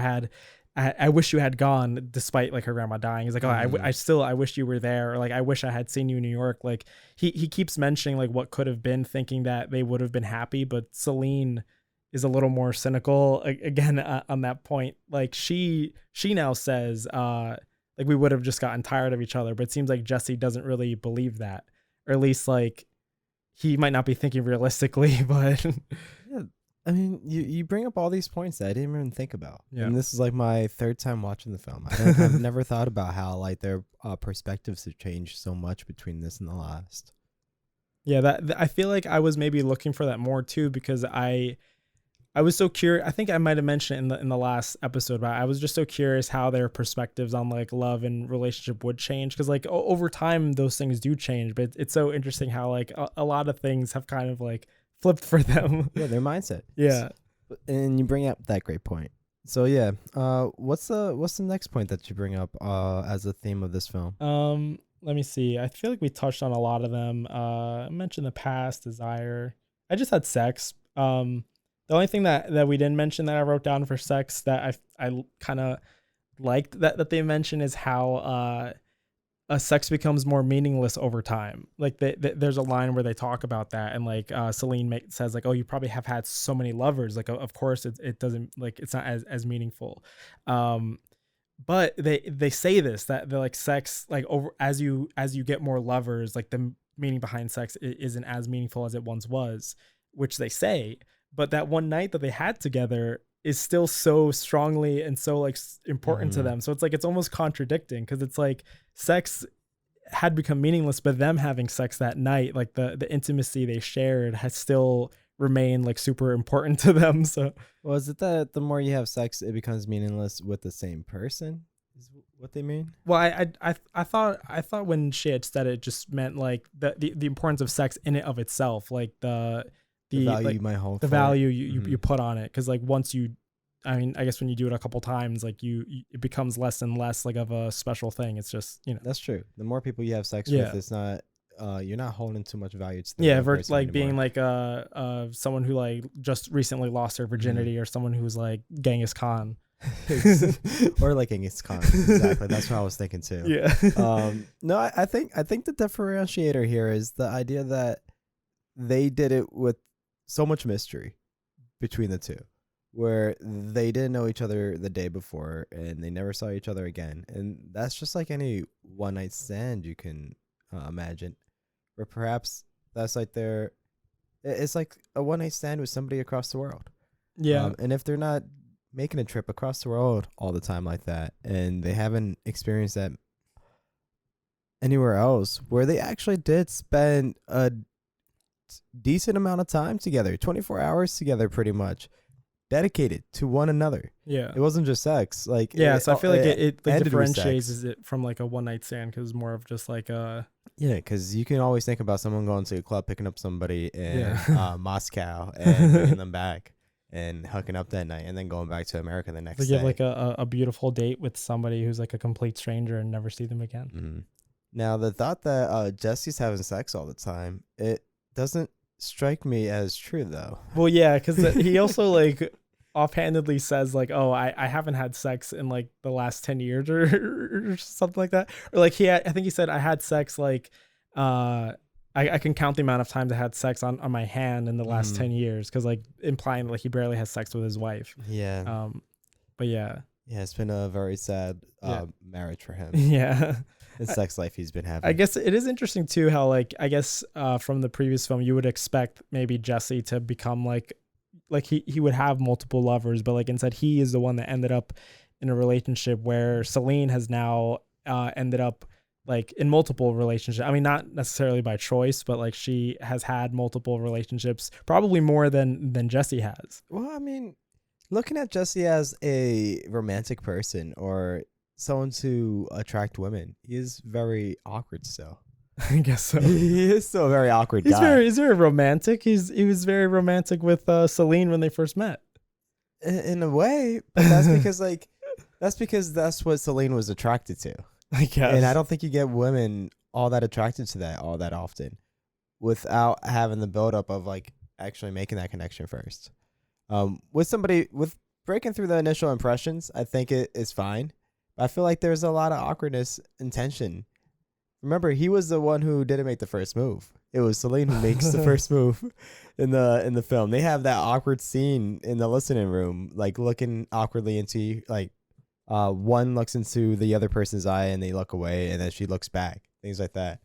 you had gone despite like her grandma dying. He's like, oh, I wish you were there, or like I wish I had seen you in New York. Like he keeps mentioning like what could have been, thinking that they would have been happy. But Celine is a little more cynical again on that point. Like she now says like we would have just gotten tired of each other, but it seems like Jessie doesn't really believe that, or at least like he might not be thinking realistically. But yeah, I mean, you bring up all these points that I didn't even think about. Yeah. And this is like my third time watching the film. I've never thought about how like their perspectives have changed so much between this and the last. Yeah, that I feel like I was maybe looking for that more too, because I I was so curious. I think I might have mentioned it in the last episode, but I was just so curious how their perspectives on like love and relationship would change, because like over time those things do change. But it's so interesting how like a lot of things have kind of like flipped for them. Yeah, their mindset. Yeah. And you bring up that great point. So yeah, what's the next point that you bring up as a theme of this film? Let me see. I feel like we touched on a lot of them. I mentioned the past, desire. I just had sex. The only thing that we didn't mention that I wrote down for sex that I kind of liked that they mentioned is how a sex becomes more meaningless over time. Like there's a line where they talk about that, and like Celine says like, oh, you probably have had so many lovers. Like of course it doesn't, like it's not as meaningful. But they say this, that they're like sex, like over as you get more lovers, like the meaning behind sex isn't as meaningful as it once was, which they say. But that one night that they had together is still so strongly and so like important to them. So it's like, it's almost contradicting, because it's like sex had become meaningless, but them having sex that night, like the intimacy they shared has still remained like super important to them. So, well, is it that the more you have sex, it becomes meaningless with the same person? Is what they mean? Well, I thought when she had said it just meant like the importance of sex in and of itself, like the value like, you might hold, the value you put on it, because like once you, I mean, I guess when you do it a couple times, like you it becomes less and less like of a special thing. It's just, you know, that's true. The more people you have sex Yeah. with, it's not you're not holding too much value to the yeah, other person like anymore. being like someone who like just recently lost their virginity, or someone who's like Genghis Khan. Or like Genghis Khan. Exactly. That's what I was thinking too. Yeah. No, I think the differentiator here is the idea that they did it with so much mystery between the two, where they didn't know each other the day before and they never saw each other again. And that's just like any one night stand you can imagine, where perhaps that's like it's like a one night stand with somebody across the world. Yeah. And if they're not making a trip across the world all the time like that, and they haven't experienced that anywhere else, where they actually did spend a decent amount of time together, 24 hours together, pretty much dedicated to one another. Yeah. It wasn't just sex. Like, Yeah. So I feel like it like ended with differentiates sex. it from like a one night stand, because it's more of just like Yeah, because you can always think about someone going to a club, picking up somebody in Moscow and bringing them back and hooking up that night, and then going back to America the next like day. you have like a beautiful date with somebody who's like a complete stranger and never see them again. Mm-hmm. Now, the thought that Jessie's having sex all the time, it doesn't strike me as true, though. Well, yeah, because he also like offhandedly says like, oh, I haven't had sex in like the last 10 years or something like that. Or like I think he said I had sex like I can count the amount of times I had sex on my hand in the last 10 years, because like implying like he barely has sex with his wife. Yeah. But yeah. Yeah, it's been a very sad marriage for him. Yeah. The sex life he's been having. I guess it is interesting too how like, I guess from the previous film you would expect maybe Jessie to become like he would have multiple lovers, but like instead he is the one that ended up in a relationship where Celine has now ended up like in multiple relationships. I mean, not necessarily by choice, but like she has had multiple relationships, probably more than Jessie has. Well, I mean, looking at Jessie as a romantic person or someone to attract women, he is very awkward still. I guess so. He is still a very awkward guy. He's very romantic. He was very romantic with Celine when they first met. In a way, but that's because that's what Celine was attracted to. I guess. And I don't think you get women all that attracted to that all that often without having the buildup of like actually making that connection first. With breaking through the initial impressions, I think it is fine. I feel like there's a lot of awkwardness and tension. Remember, he was the one who didn't make the first move. It was Celine who makes the first move in the film. They have that awkward scene in the listening room, like looking awkwardly into like one looks into the other person's eye and they look away, and then she looks back. Things like that.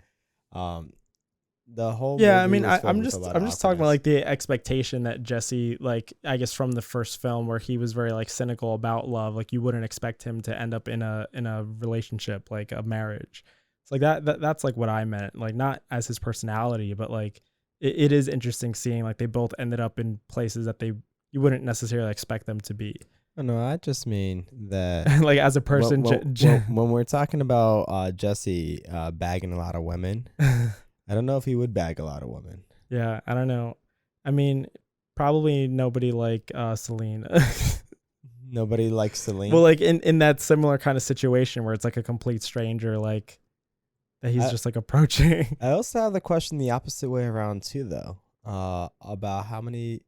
The whole I mean, I'm just talking about like the expectation that Jessie, like I guess from the first film where he was very like cynical about love, like you wouldn't expect him to end up in a relationship, like a marriage. It's like that's like what I meant, like not as his personality, but like it is interesting seeing like they both ended up in places that they you wouldn't necessarily expect them to be. Oh, no, I just mean that Like as a person, when we're talking about Jesse bagging a lot of women, I don't know if he would bag a lot of women. Yeah, I don't know. I mean, probably nobody like Celine. Nobody likes Celine. Well, like in that similar kind of situation where it's like a complete stranger, like that he's just like approaching. I also have the question the opposite way around too, though, about how many.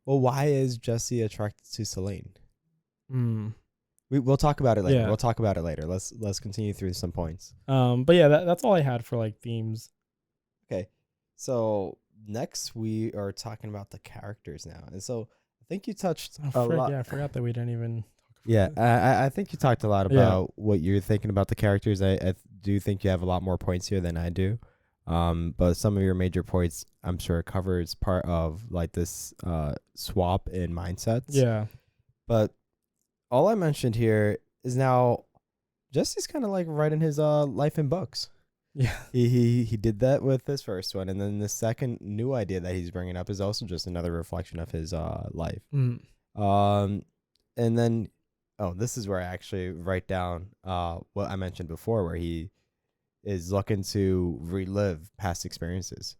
Well, why is Jesse attracted to Celine? We'll talk about it later. Yeah. We'll talk about it later. Let's continue through some points. But yeah, that's all I had for like themes. Okay, so next we are talking about the characters now, and so I think you touched a lot. Yeah, I forgot that we didn't even. Yeah, I think you talked a lot about what you're thinking about the characters. I do think you have a lot more points here than I do. But some of your major points, I'm sure, covers part of like this swap in mindsets. Yeah. But all I mentioned here is now Jesse's kind of like writing his life in books. Yeah. He did that with this first one, and then the second new idea that he's bringing up is also just another reflection of his life. And then this is where I actually write down what I mentioned before, where he is looking to relive past experiences,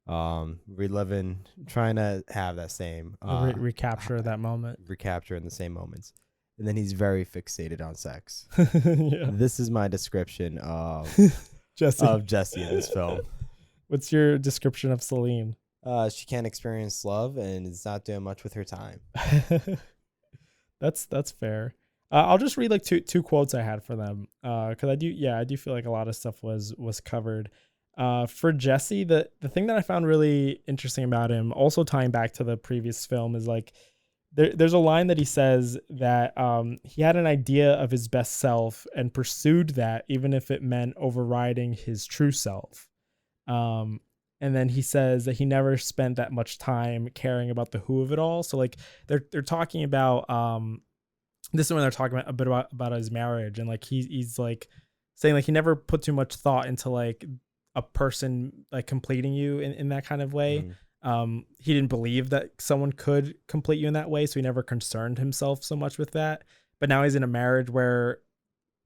reliving, trying to have that same recapture that moment, recapture in the same moments. And then he's very fixated on sex. Yeah. This is my description of Jessie in this film. What's your description of Celine? She can't experience love and is not doing much with her time. That's fair. I'll just read like two quotes I had for them, because I do feel like a lot of stuff was covered. For Jessie, the thing that I found really interesting about him, also tying back to the previous film, is like there's a line that he says that he had an idea of his best self and pursued that even if it meant overriding his true self. And then he says that he never spent that much time caring about the who of it all. So like they're talking about this is when they're talking about a bit about his marriage, and like he's like saying like he never put too much thought into like a person like completing you in that kind of way. He didn't believe that someone could complete you in that way, so he never concerned himself so much with that. But now he's in a marriage where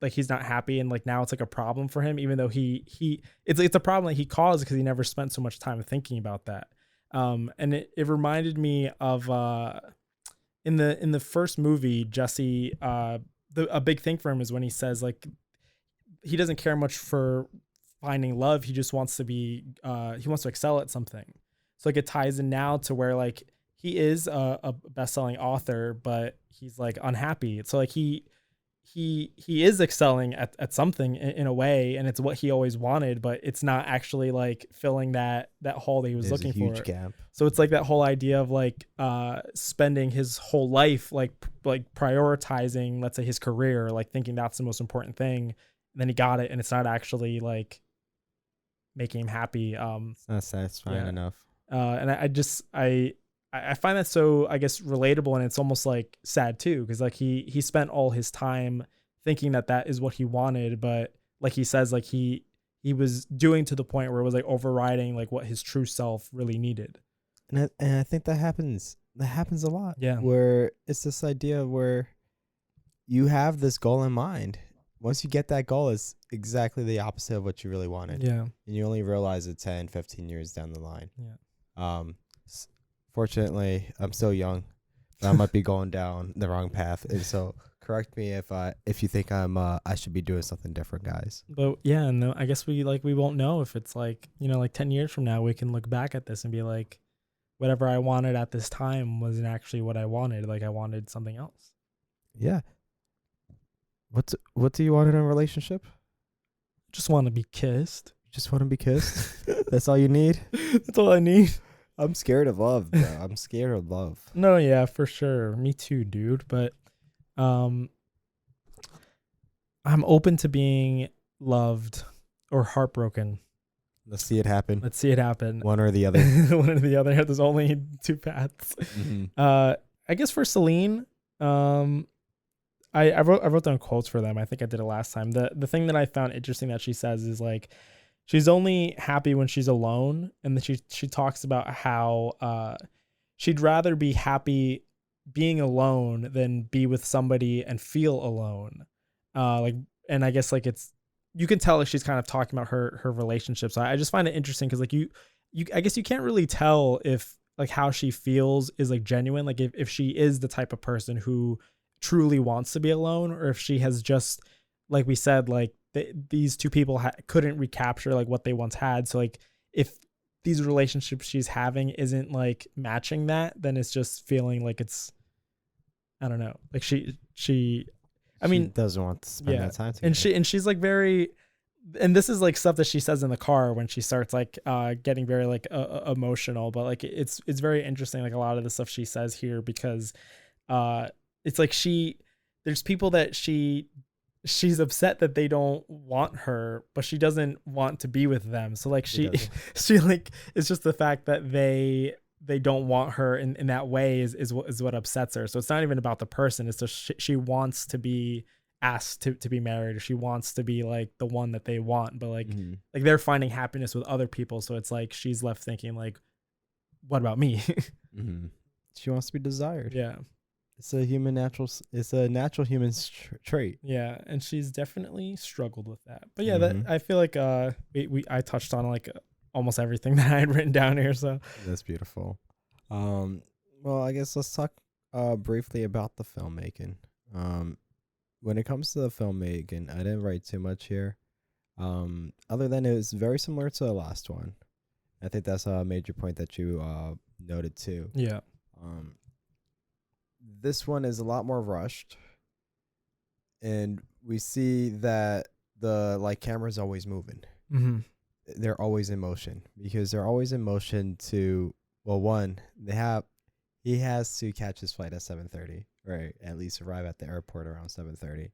like he's not happy, and like now it's like a problem for him, even though it's a problem that he caused because he never spent so much time thinking about that. And it reminded me of in the first movie, Jesse, a big thing for him is when he says like he doesn't care much for finding love, he just wants to be he wants to excel at something. So like it ties in now to where like he is a best-selling author, but he's like unhappy. So like he is excelling at something in a way, and it's what he always wanted, but it's not actually like filling that hole that he was looking for. There's a huge gap. So it's like that whole idea of like spending his whole life like prioritizing, let's say, his career, like thinking that's the most important thing, and then he got it, and it's not actually like making him happy. It's not satisfying enough. And I find that so, I guess, relatable, and it's almost like sad too, because like he spent all his time thinking that is what he wanted, but like he says, like he was doing to the point where it was like overriding like what his true self really needed. And I think that happens a lot. Yeah. Where it's this idea where you have this goal in mind. Once you get that goal, it's exactly the opposite of what you really wanted. Yeah. And you only realize it 10, 15 years down the line. Yeah. Fortunately, I'm still young, but I might be going down the wrong path. And so correct me if you think I should be doing something different, guys. But yeah, and I guess we won't know if it's like, like 10 years from now, we can look back at this and be like, whatever I wanted at this time wasn't actually what I wanted. Like I wanted something else. Yeah. What do you want in a relationship? Just want to be kissed. Just want to be kissed? That's all you need? That's all I need. I'm scared of love, bro. I'm scared of love. No, yeah, for sure. Me too, dude. But I'm open to being loved or heartbroken. Let's see it happen. Let's see it happen. One or the other. One or the other. There's only two paths. Mm-hmm. I guess for Celine, I wrote down quotes for them. I think I did it last time. The thing that I found interesting that she says is like, she's only happy when she's alone, and then she talks about how she'd rather be happy being alone than be with somebody and feel alone. Like, and I guess like you can tell like she's kind of talking about her relationships. I just find it interesting because like you I guess you can't really tell if like how she feels is like genuine, like if she is the type of person who truly wants to be alone, or if she has just, like we said, like these two people couldn't recapture like what they once had. So like if these relationships she's having isn't like matching that, then it's just feeling like it's, I don't know, like she I mean doesn't want to spend that time together. and she's like very, and this is like stuff that she says in the car when she starts like getting very like emotional, but like it's very interesting, like a lot of the stuff she says here, because it's like there's people that she's upset that they don't want her, but she doesn't want to be with them. So like she like, it's just the fact that they don't want her in that way is what upsets her. So it's not even about the person. It's just she wants to be asked to be married, or she wants to be like the one that they want, but like like they're finding happiness with other people. So it's like she's left thinking like, what about me? She wants to be desired. Yeah. It's a natural human trait. Yeah, and she's definitely struggled with that. But yeah, that I feel like I touched on like almost everything that I had written down here. So that's beautiful. Well, I guess let's talk briefly about the filmmaking. When it comes to the filmmaking, I didn't write too much here. Other than it was very similar to the last one. I think that's a major point that you noted too. Yeah. This one is a lot more rushed, and we see that the camera's always moving. They're always in motion, because they're always in motion to, well, one, he has to catch his flight at 7:30, or at least arrive at the airport around 7:30,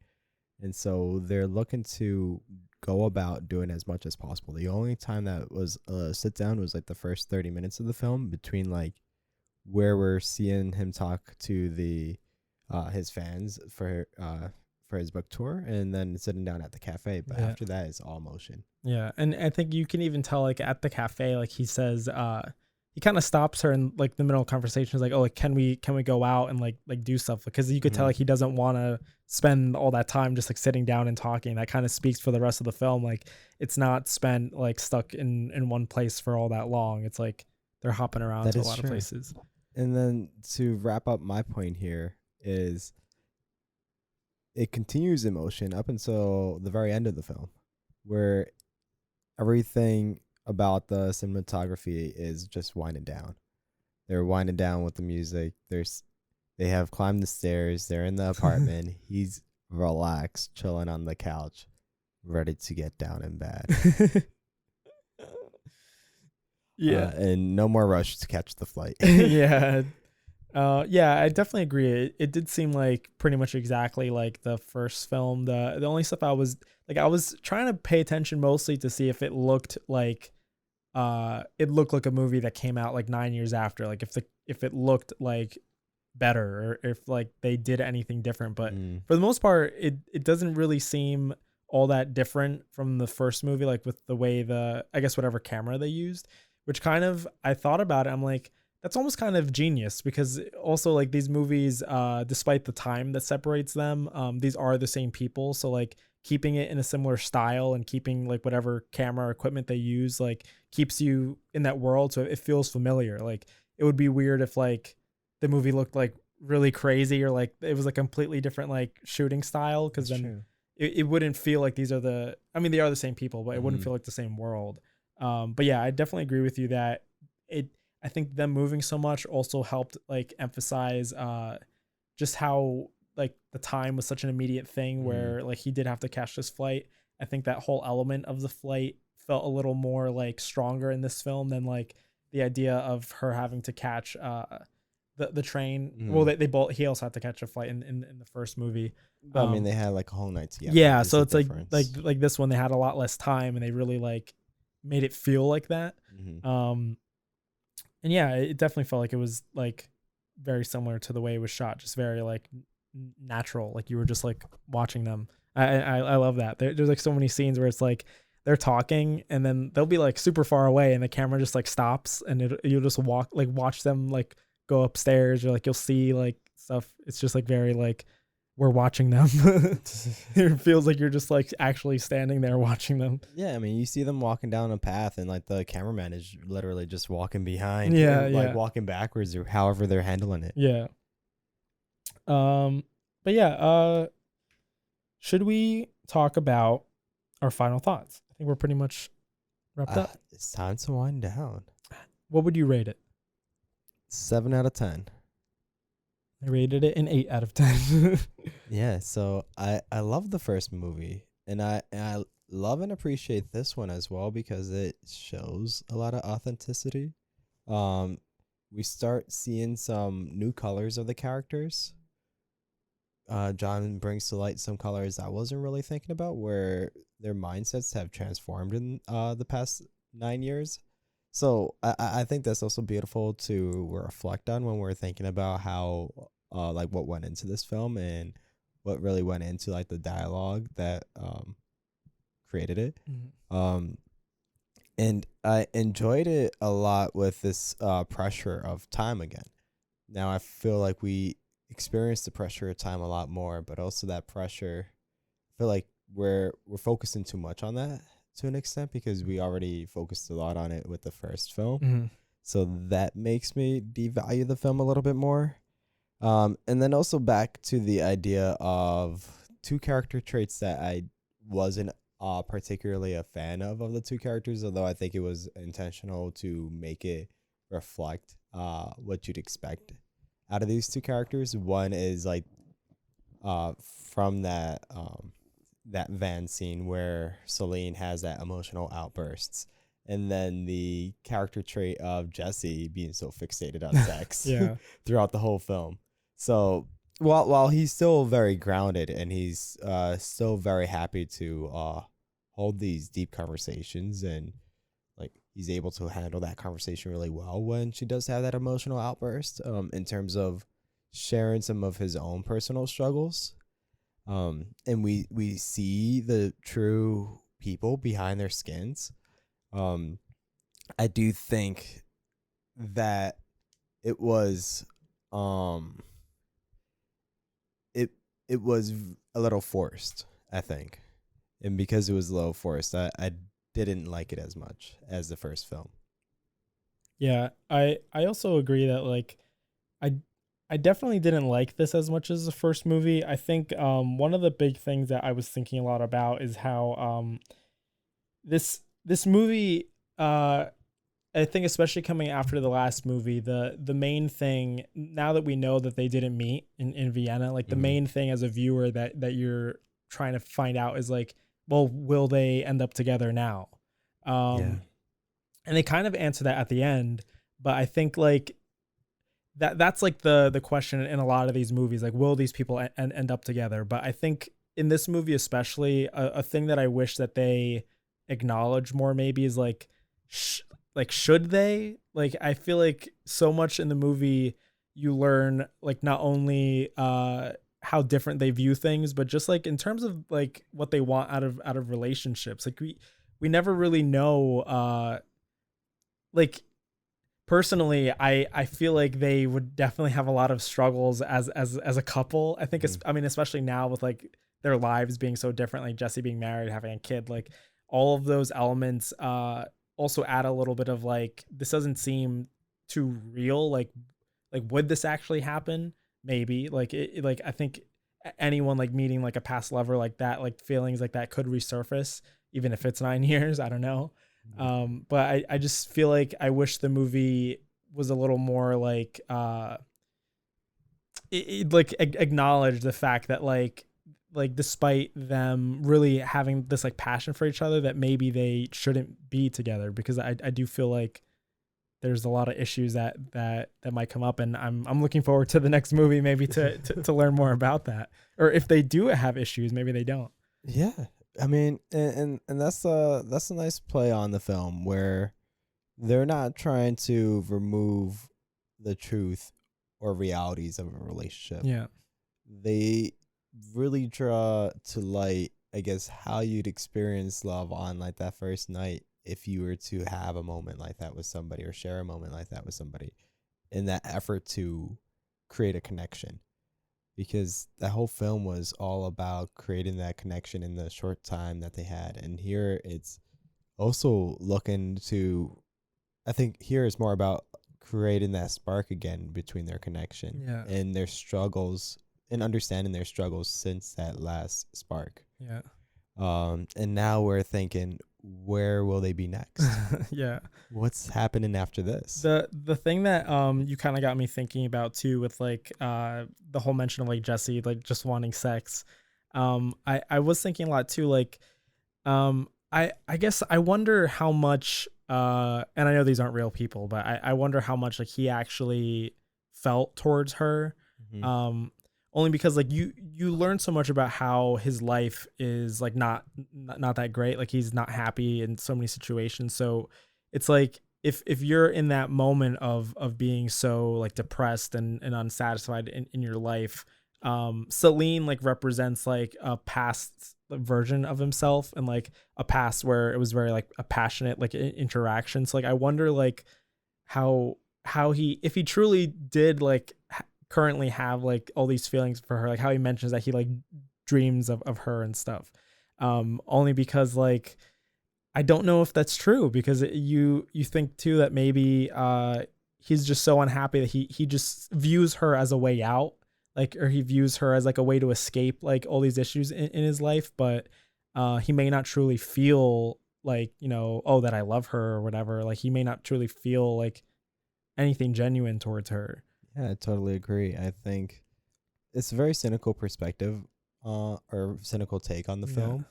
and so they're looking to go about doing as much as possible. The only time that was sit down was like the first 30 minutes of the film, between like where we're seeing him talk to the his fans for his book tour, and then sitting down at the cafe. But after that, it's all motion. Yeah, and I think you can even tell like at the cafe, like he says, he kind of stops her in like the middle of conversation. He's like, oh, like can we go out and like do stuff? Because you could tell like he doesn't want to spend all that time just like sitting down and talking. That kind of speaks for the rest of the film. Like it's not spent like stuck in one place for all that long. It's like they're hopping around to a lot of places. And then to wrap up my point here is it continues in motion up until the very end of the film, where everything about the cinematography is just winding down. They're winding down with the music. They have climbed the stairs. They're in the apartment. He's relaxed, chilling on the couch, ready to get down in bed. Yeah. And no more rush to catch the flight. Yeah. Yeah, I definitely agree. It did seem like pretty much exactly like the first film. The only stuff I was trying to pay attention mostly to see if it looked like a movie that came out like 9 years after, like if it looked like better, or if like they did anything different. But for the most part, it doesn't really seem all that different from the first movie, like with the way I guess whatever camera they used, which kind of, I thought about it, I'm like, that's almost kind of genius, because also like these movies, despite the time that separates them, these are the same people. So like keeping it in a similar style and keeping like whatever camera equipment they use, like keeps you in that world. So it feels familiar. Like it would be weird if like the movie looked like really crazy, or like it was a completely different like shooting style. Cause then it wouldn't feel like they are the same people, but it wouldn't feel like the same world. But yeah, I definitely agree with you that I think them moving so much also helped like emphasize just how like the time was such an immediate thing, where like he did have to catch this flight. I think that whole element of the flight felt a little more like stronger in this film than like the idea of her having to catch the train. Well, he also had to catch a flight in the first movie. But I mean, they had like a whole night together. Yeah, so it's like this one, they had a lot less time, and they really like made it feel like that. And yeah, it definitely felt like it was like very similar to the way it was shot, just very like natural. Like you were just like watching them. I love that. There's like so many scenes where it's like they're talking, and then they'll be like super far away, and the camera just like stops, and you'll just watch them like go upstairs, or like you'll see like stuff. It's just like very like we're watching them. It feels like you're just like actually standing there watching them. Yeah, I mean, you see them walking down a path, and like the cameraman is literally just walking behind, Yeah, or, like yeah. walking backwards, or however they're handling it. Yeah. But yeah, should we talk about our final thoughts? I think we're pretty much wrapped up. It's time to wind down. What would you rate it? 7 out of 10. I rated it an 8 out of 10. Yeah, so I love the first movie, and I love and appreciate this one as well because it shows a lot of authenticity. We start seeing some new colors of the characters. John brings to light some colors I wasn't really thinking about, where their mindsets have transformed in the past 9 years. So I think that's also beautiful to reflect on when we're thinking about how like what went into this film and what really went into like the dialogue that created it. Mhm. And I enjoyed it a lot with this pressure of time again. Now I feel like we experience the pressure of time a lot more, but also that pressure, I feel like we're focusing too much on that to an extent because we already focused a lot on it with the first film. Mhm. So that makes me devalue the film a little bit more. And then also back to the idea of two character traits that I wasn't particularly a fan of the two characters, although I think it was intentional to make it reflect what you'd expect out of these two characters. One is like from that van scene where Celine has that emotional outbursts, and then the character trait of Jessie being so fixated on sex Yeah. throughout the whole film. So while he's still very grounded and he's still very happy to hold these deep conversations, and like he's able to handle that conversation really well when she does have that emotional outburst in terms of sharing some of his own personal struggles. And we see the true people behind their skins. I do think that it was it was a little forced, I think. And because it was a little forced, I didn't like it as much as the first film. Yeah, I also agree that like I I definitely didn't like this as much as the first movie. I think one of the big things that I was thinking a lot about is how this movie I think especially coming after the last movie, the main thing, now that we know that they didn't meet in Vienna, like the Mhm. main thing as a viewer that you're trying to find out is like, well, will they end up together now? Yeah. And they kind of answer that at the end, but I think like that's like the question in a lot of these movies, like will these people end up together? But I think in this movie especially, a thing that I wish that they acknowledge more maybe is like like should they, like I feel like so much in the movie you learn like not only how different they view things, but just like in terms of like what they want out of relationships. Like we never really know like personally, I feel like they would definitely have a lot of struggles as a couple. I think it's, I mean, especially now with like their lives being so different, like Jessie being married, having a kid, like all of those elements also add a little bit of like this doesn't seem too real. Like would this actually happen? Maybe like like I think anyone like meeting like a past lover like that, like feelings like that could resurface even if it's 9 years. I don't know. But I just feel like I wish the movie was a little more like like acknowledge the fact that like despite them really having this like passion for each other, that maybe they shouldn't be together, because I do feel like there's a lot of issues that might come up, and I'm looking forward to the next movie maybe to learn more about that, or if they do have issues, maybe they don't. Yeah. I mean, and that's a nice play on the film where they're not trying to remove the truth or realities of a relationship. Yeah. They really draw to light, I guess, how you'd experience love on like that first night if you were to have a moment like that with somebody or share a moment like that with somebody, in that effort to create a connection. because that whole film was all about creating that connection in the short time that they had. And here it's also looking to, I think here is more about creating that spark again between their connection Yeah. and their struggles and understanding their struggles since that last spark. Yeah. And now we're thinking, where will they be next? Yeah. What's happening after this? The thing that you kind of got me thinking about too, with like the whole mention of like Jessie like just wanting sex. I was thinking a lot too, like I guess I wonder how much and I know these aren't real people, but I wonder how much like he actually felt towards her. Mhm. Only because like you learn so much about how his life is like not that great. Like he's not happy in so many situations. So it's like if you're in that moment of being so like depressed and unsatisfied in your life, Celine like represents like a past version of himself, and like a past where it was very like a passionate like interaction. So like I wonder like how he, if he truly did like currently have like all these feelings for her, like how he mentions that he like dreams of her and stuff. Only because like I don't know if that's true, because you think too that maybe he's just so unhappy that he just views her as a way out, like, or he views her as like a way to escape like all these issues in his life, but he may not truly feel like, you know, oh, that I love her or whatever. Like he may not truly feel like anything genuine towards her. Yeah, I totally agree. I think it's a very cynical perspective, or cynical take on the Yeah. film,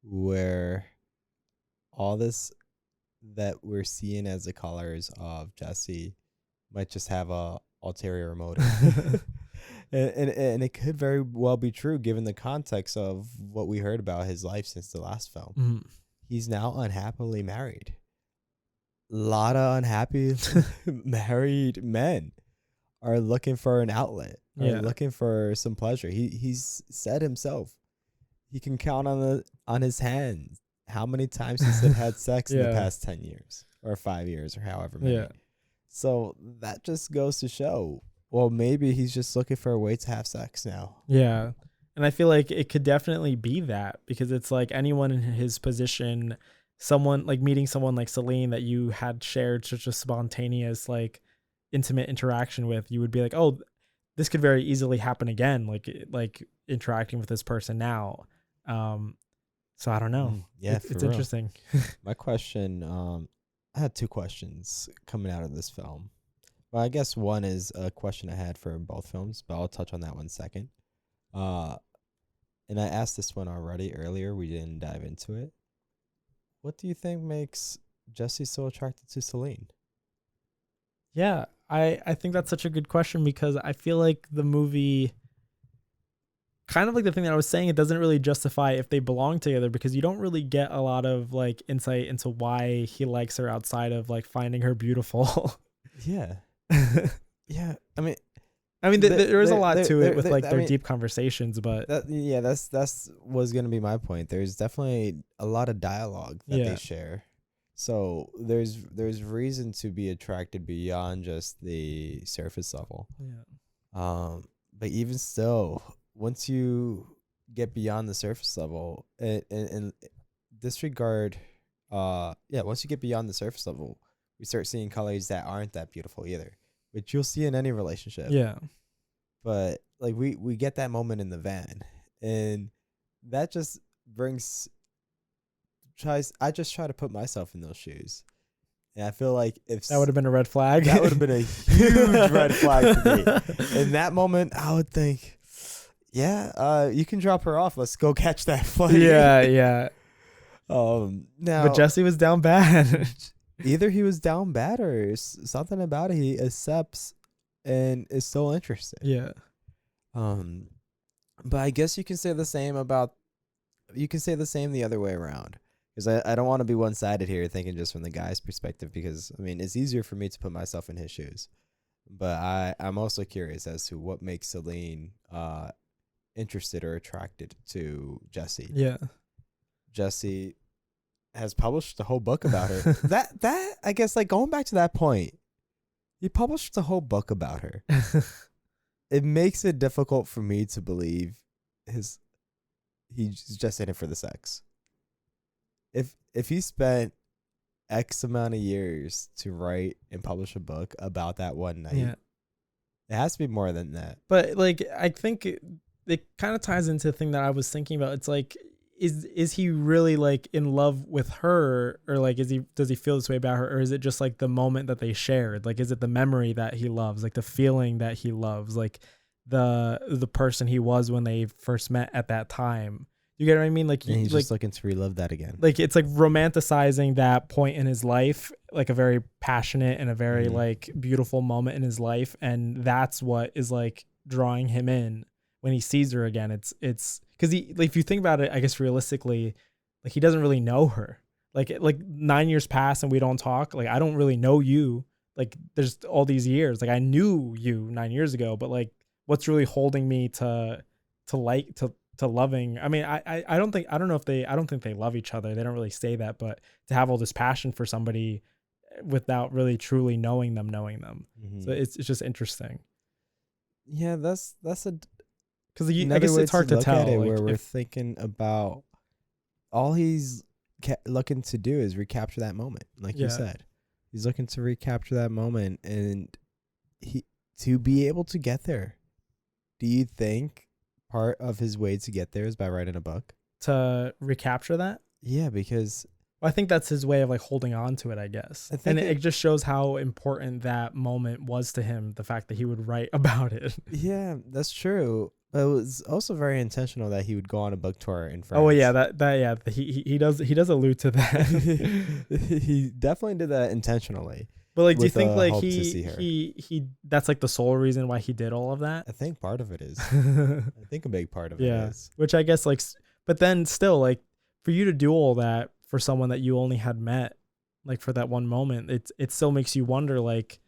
where all this that we're seeing as the colors of Jessie might just have a ulterior motive. And it could very well be true given the context of what we heard about his life since the last film. Mhm. He's now unhappily married. A lot of unhappy married men are looking for an outlet, are Yeah. looking for some pleasure. He's said himself, he can count on his hands how many times he's had sex in the Yeah. past 10 years or 5 years or however many. Yeah. So that just goes to show, well, maybe he's just looking for a way to have sex now. Yeah. And I feel like it could definitely be that, because it's like anyone in his position, someone like meeting someone like Celine that you had shared such a spontaneous, like intimate interaction with, you would be like, oh, this could very easily happen again. Like interacting with this person now. So I don't know. Yeah, It's for real. interesting. My question, I had two questions coming out of this film. Well, I guess one is a question I had for both films, but I'll touch on that one second. And I asked this one already earlier. We didn't dive into it. What do you think makes Jessie so attracted to Celine? Yeah, I think that's such a good question, because I feel like the movie, kind of like the thing that I was saying, it doesn't really justify if they belong together, because you don't really get a lot of like insight into why he likes her outside of like finding her beautiful. Yeah. Yeah. I mean, there is a lot to it with there- like I their mean, deep conversations, but that's was gonna be my point. There's definitely a lot of dialogue that Yeah. they share. So there's reason to be attracted beyond just the surface level. yeah. But even still, once you get beyond the surface level and disregard, once you get beyond the surface level, we start seeing colors that aren't that beautiful either, which you'll see in any relationship. Yeah. But like we get that moment in the van, and that just I just try to put myself in those shoes. And I feel like if That would have been a red flag. that would have been a huge red flag for me. In that moment, I would think, yeah, you can drop her off. Let's go catch that flight. Yeah. Now, But Jessie was down bad. either he was down bad or something about it he accepts and is still interested. Yeah. But I guess you can say the same the other way around. Because I don't want to be one-sided here, thinking just from the guy's perspective, because, I mean, it's easier for me to put myself in his shoes. But I'm also curious as to what makes Celine interested or attracted to Jessie. Yeah. Jessie has published a whole book about her. that I guess, like, going back to that point, he published a whole book about her. it makes it difficult for me to believe he's just in it for the sex. If he spent X amount of years to write and publish a book about that one night, Yeah. it has to be more than that. But like, I think it kind of ties into the thing that I was thinking about. It's like, is he really like in love with her, or like does he feel this way about her, or is it just like the moment that they shared? Like, is it the memory that he loves, like the feeling that he loves, like the person he was when they first met at that time? You get what I mean? Like, And he's like, just looking to relive that again. like it's like romanticizing that point in his life, like a very passionate and a very like beautiful moment in his life, and that's what is like drawing him in when he sees her again. It's because he, like, if you think about it, I guess realistically, like, he doesn't really know her. Like 9 years pass and we don't talk. Like, I don't really know you. Like, there's all these years. Like, I knew you 9 years ago, but like, what's really holding me to loving? I mean, I don't think they love each other. They don't really say that, but to have all this passion for somebody without really truly knowing them. So it's just interesting. Yeah, that's a because I guess it's hard to tell. At it, like, where we're thinking about all he's looking to do is recapture that moment, like you said. He's looking to recapture that moment, and to be able to get there. Do you think part of his way to get there is by writing a book to recapture that? Yeah, because I think that's his way of like holding on to it, I guess. And it just shows how important that moment was to him, the fact that he would write about it. Yeah, that's true. But it was also very intentional that he would go on a book tour in France. Oh yeah, he does allude to that. He definitely did that intentionally. But like, do you think like he that's like the sole reason why he did all of that? I think part of it is. I think a big part of it is. Which I guess like, but then still, like, for you to do all that for someone that you only had met, like, for that one moment, it still makes you wonder, like,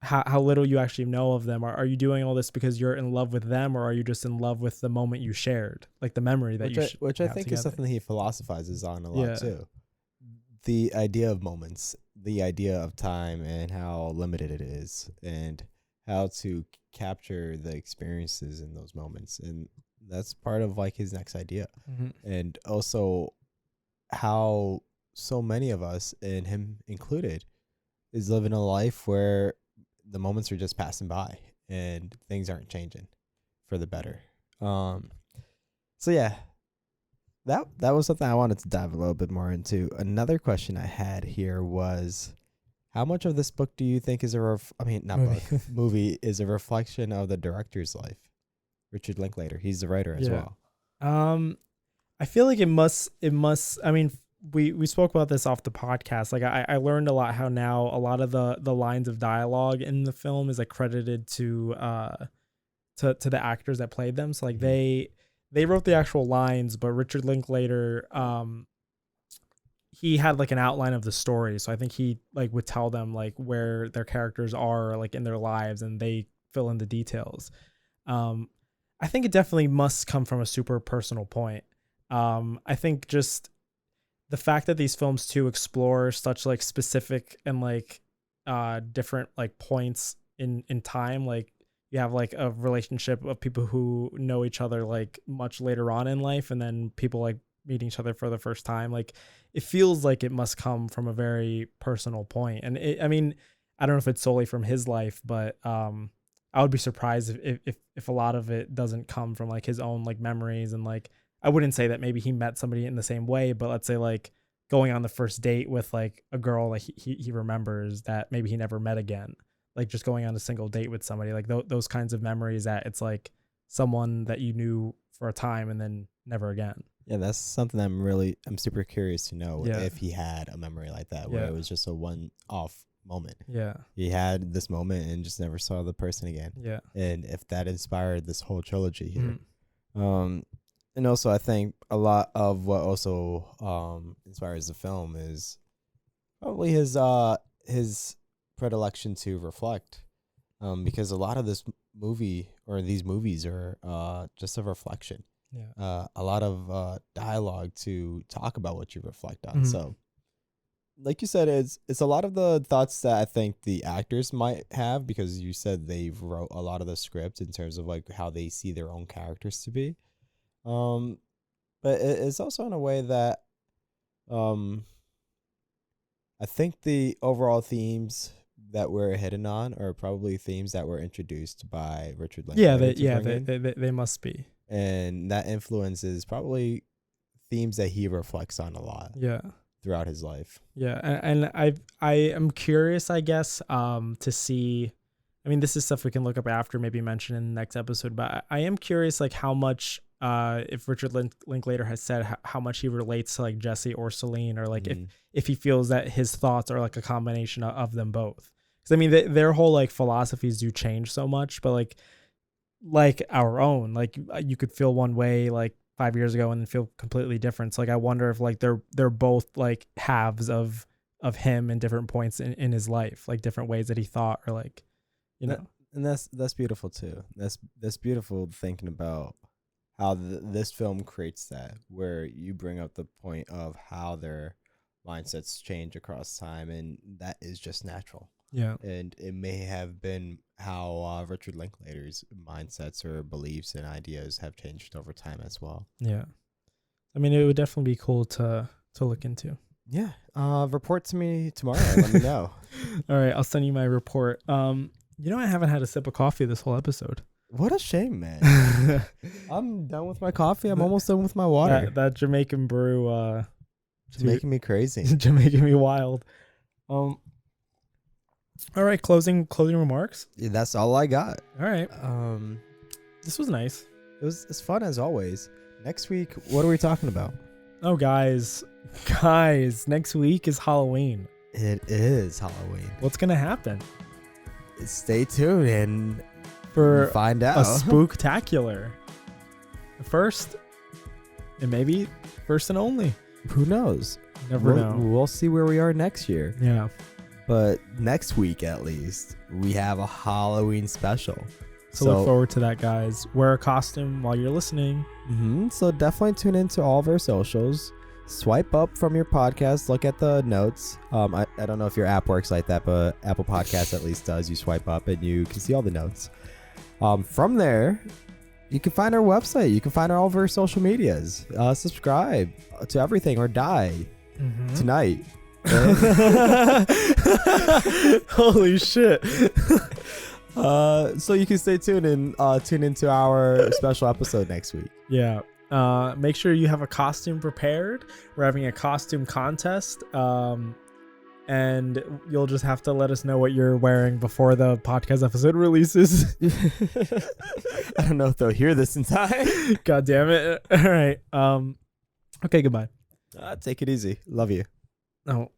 how little you actually know of them. Are you doing all this because you're in love with them, or are you just in love with the moment you shared, like the memory that which I think together is something he philosophizes on a lot too. The idea of moments, the idea of time, and how limited it is, and how to capture the experiences in those moments. And that's part of like his next idea. And also how so many of us, and him included, is living a life where the moments are just passing by and things aren't changing for the better. So yeah, that was something I wanted to dive a little bit more into. Another question I had here was, how much of this book do you think is movie is a reflection of the director's life? Richard Linklater, he's the writer as well. I feel like it must, I mean, we spoke about this off the podcast. Like, I learned a lot how now a lot of the lines of dialogue in the film is like credited to the actors that played them. So like they wrote the actual lines, but Richard Linklater, he had like an outline of the story. So I think he like would tell them like where their characters are like in their lives, and they fill in the details. I think it definitely must come from a super personal point. I think just the fact that these films too explore such like specific and like different like points in time. Like, you have like a relationship of people who know each other like much later on in life, and then people like meeting each other for the first time. Like, it feels like it must come from a very personal point. And I mean, I don't know if it's solely from his life, but I would be surprised if a lot of it doesn't come from like his own like memories. And like, I wouldn't say that maybe he met somebody in the same way, but let's say like going on the first date with like a girl that he remembers that maybe he never met again. Like, just going on a single date with somebody, like those kinds of memories, that it's like someone that you knew for a time and then never again. Yeah, that's something I'm super curious to know if he had a memory like that, where it was just a one-off moment. Yeah. He had this moment and just never saw the person again. Yeah. And if that inspired this whole trilogy here. And also I think a lot of what also inspires the film is probably his predilection to reflect. Because a lot of this movie, or these movies, are just a reflection. Yeah. A lot of dialogue to talk about what you reflect on. So like you said, it's a lot of the thoughts that I think the actors might have, because you said they wrote a lot of the script in terms of like how they see their own characters to be. But it's also in a way that I think the overall themes that we're hitting on are probably themes that were introduced by Richard Linklater. They must be. And that influence is probably themes that he reflects on a lot. Yeah. Throughout his life. Yeah, and I am curious, I guess, to see. I mean, this is stuff we can look up after, maybe mention in the next episode. But I am curious, like, how much, if Richard Linklater has said how much he relates to like Jessie or Celine, or like if he feels that his thoughts are like a combination of them both. Because I mean, their whole like philosophies do change so much, but like our own, like you could feel one way like 5 years ago and then feel completely different. So like I wonder if like they're both like halves of him in different points in his life, like different ways that he thought, or like, you know. And that's beautiful too. That's beautiful thinking about how this film creates that, where you bring up the point of how their mindsets change across time, and that is just natural. Yeah. And it may have been how Richard Linklater's mindsets or beliefs and ideas have changed over time as well. Yeah. I mean, it would definitely be cool to look into. Yeah. Report to me tomorrow. Let me know. All right. I'll send you my report. You know, I haven't had a sip of coffee this whole episode. What a shame, man. I'm done with my coffee. I'm almost done with my water. That Jamaican brew, it's making me crazy. Making me wild. All right, closing remarks. Yeah, that's all I got. All right. This was nice. It's fun as always. Next week, what are we talking about? Oh, guys, next week is Halloween. It is Halloween. What's gonna happen? Stay tuned and find out. A spooktacular. First, and maybe first and only. Who knows? Never know. We'll see where we are next year. Yeah. But next week, at least, we have a Halloween special. So look forward to that, guys. Wear a costume while you're listening. So definitely tune into all of our socials. Swipe up from your podcast. Look at the notes. I don't know if your app works like that, but Apple Podcasts at least does. You swipe up and you can see all the notes. From there, you can find our website. You can find all of our social medias. Subscribe to everything or die tonight. Holy shit. So you can stay tuned and tune into our special episode next week. Yeah. Make sure you have a costume prepared. We're having a costume contest. And you'll just have to let us know what you're wearing before the podcast episode releases. I don't know if they'll hear this in time. God damn it. All right. Okay, goodbye. Take it easy. Love you. Oh.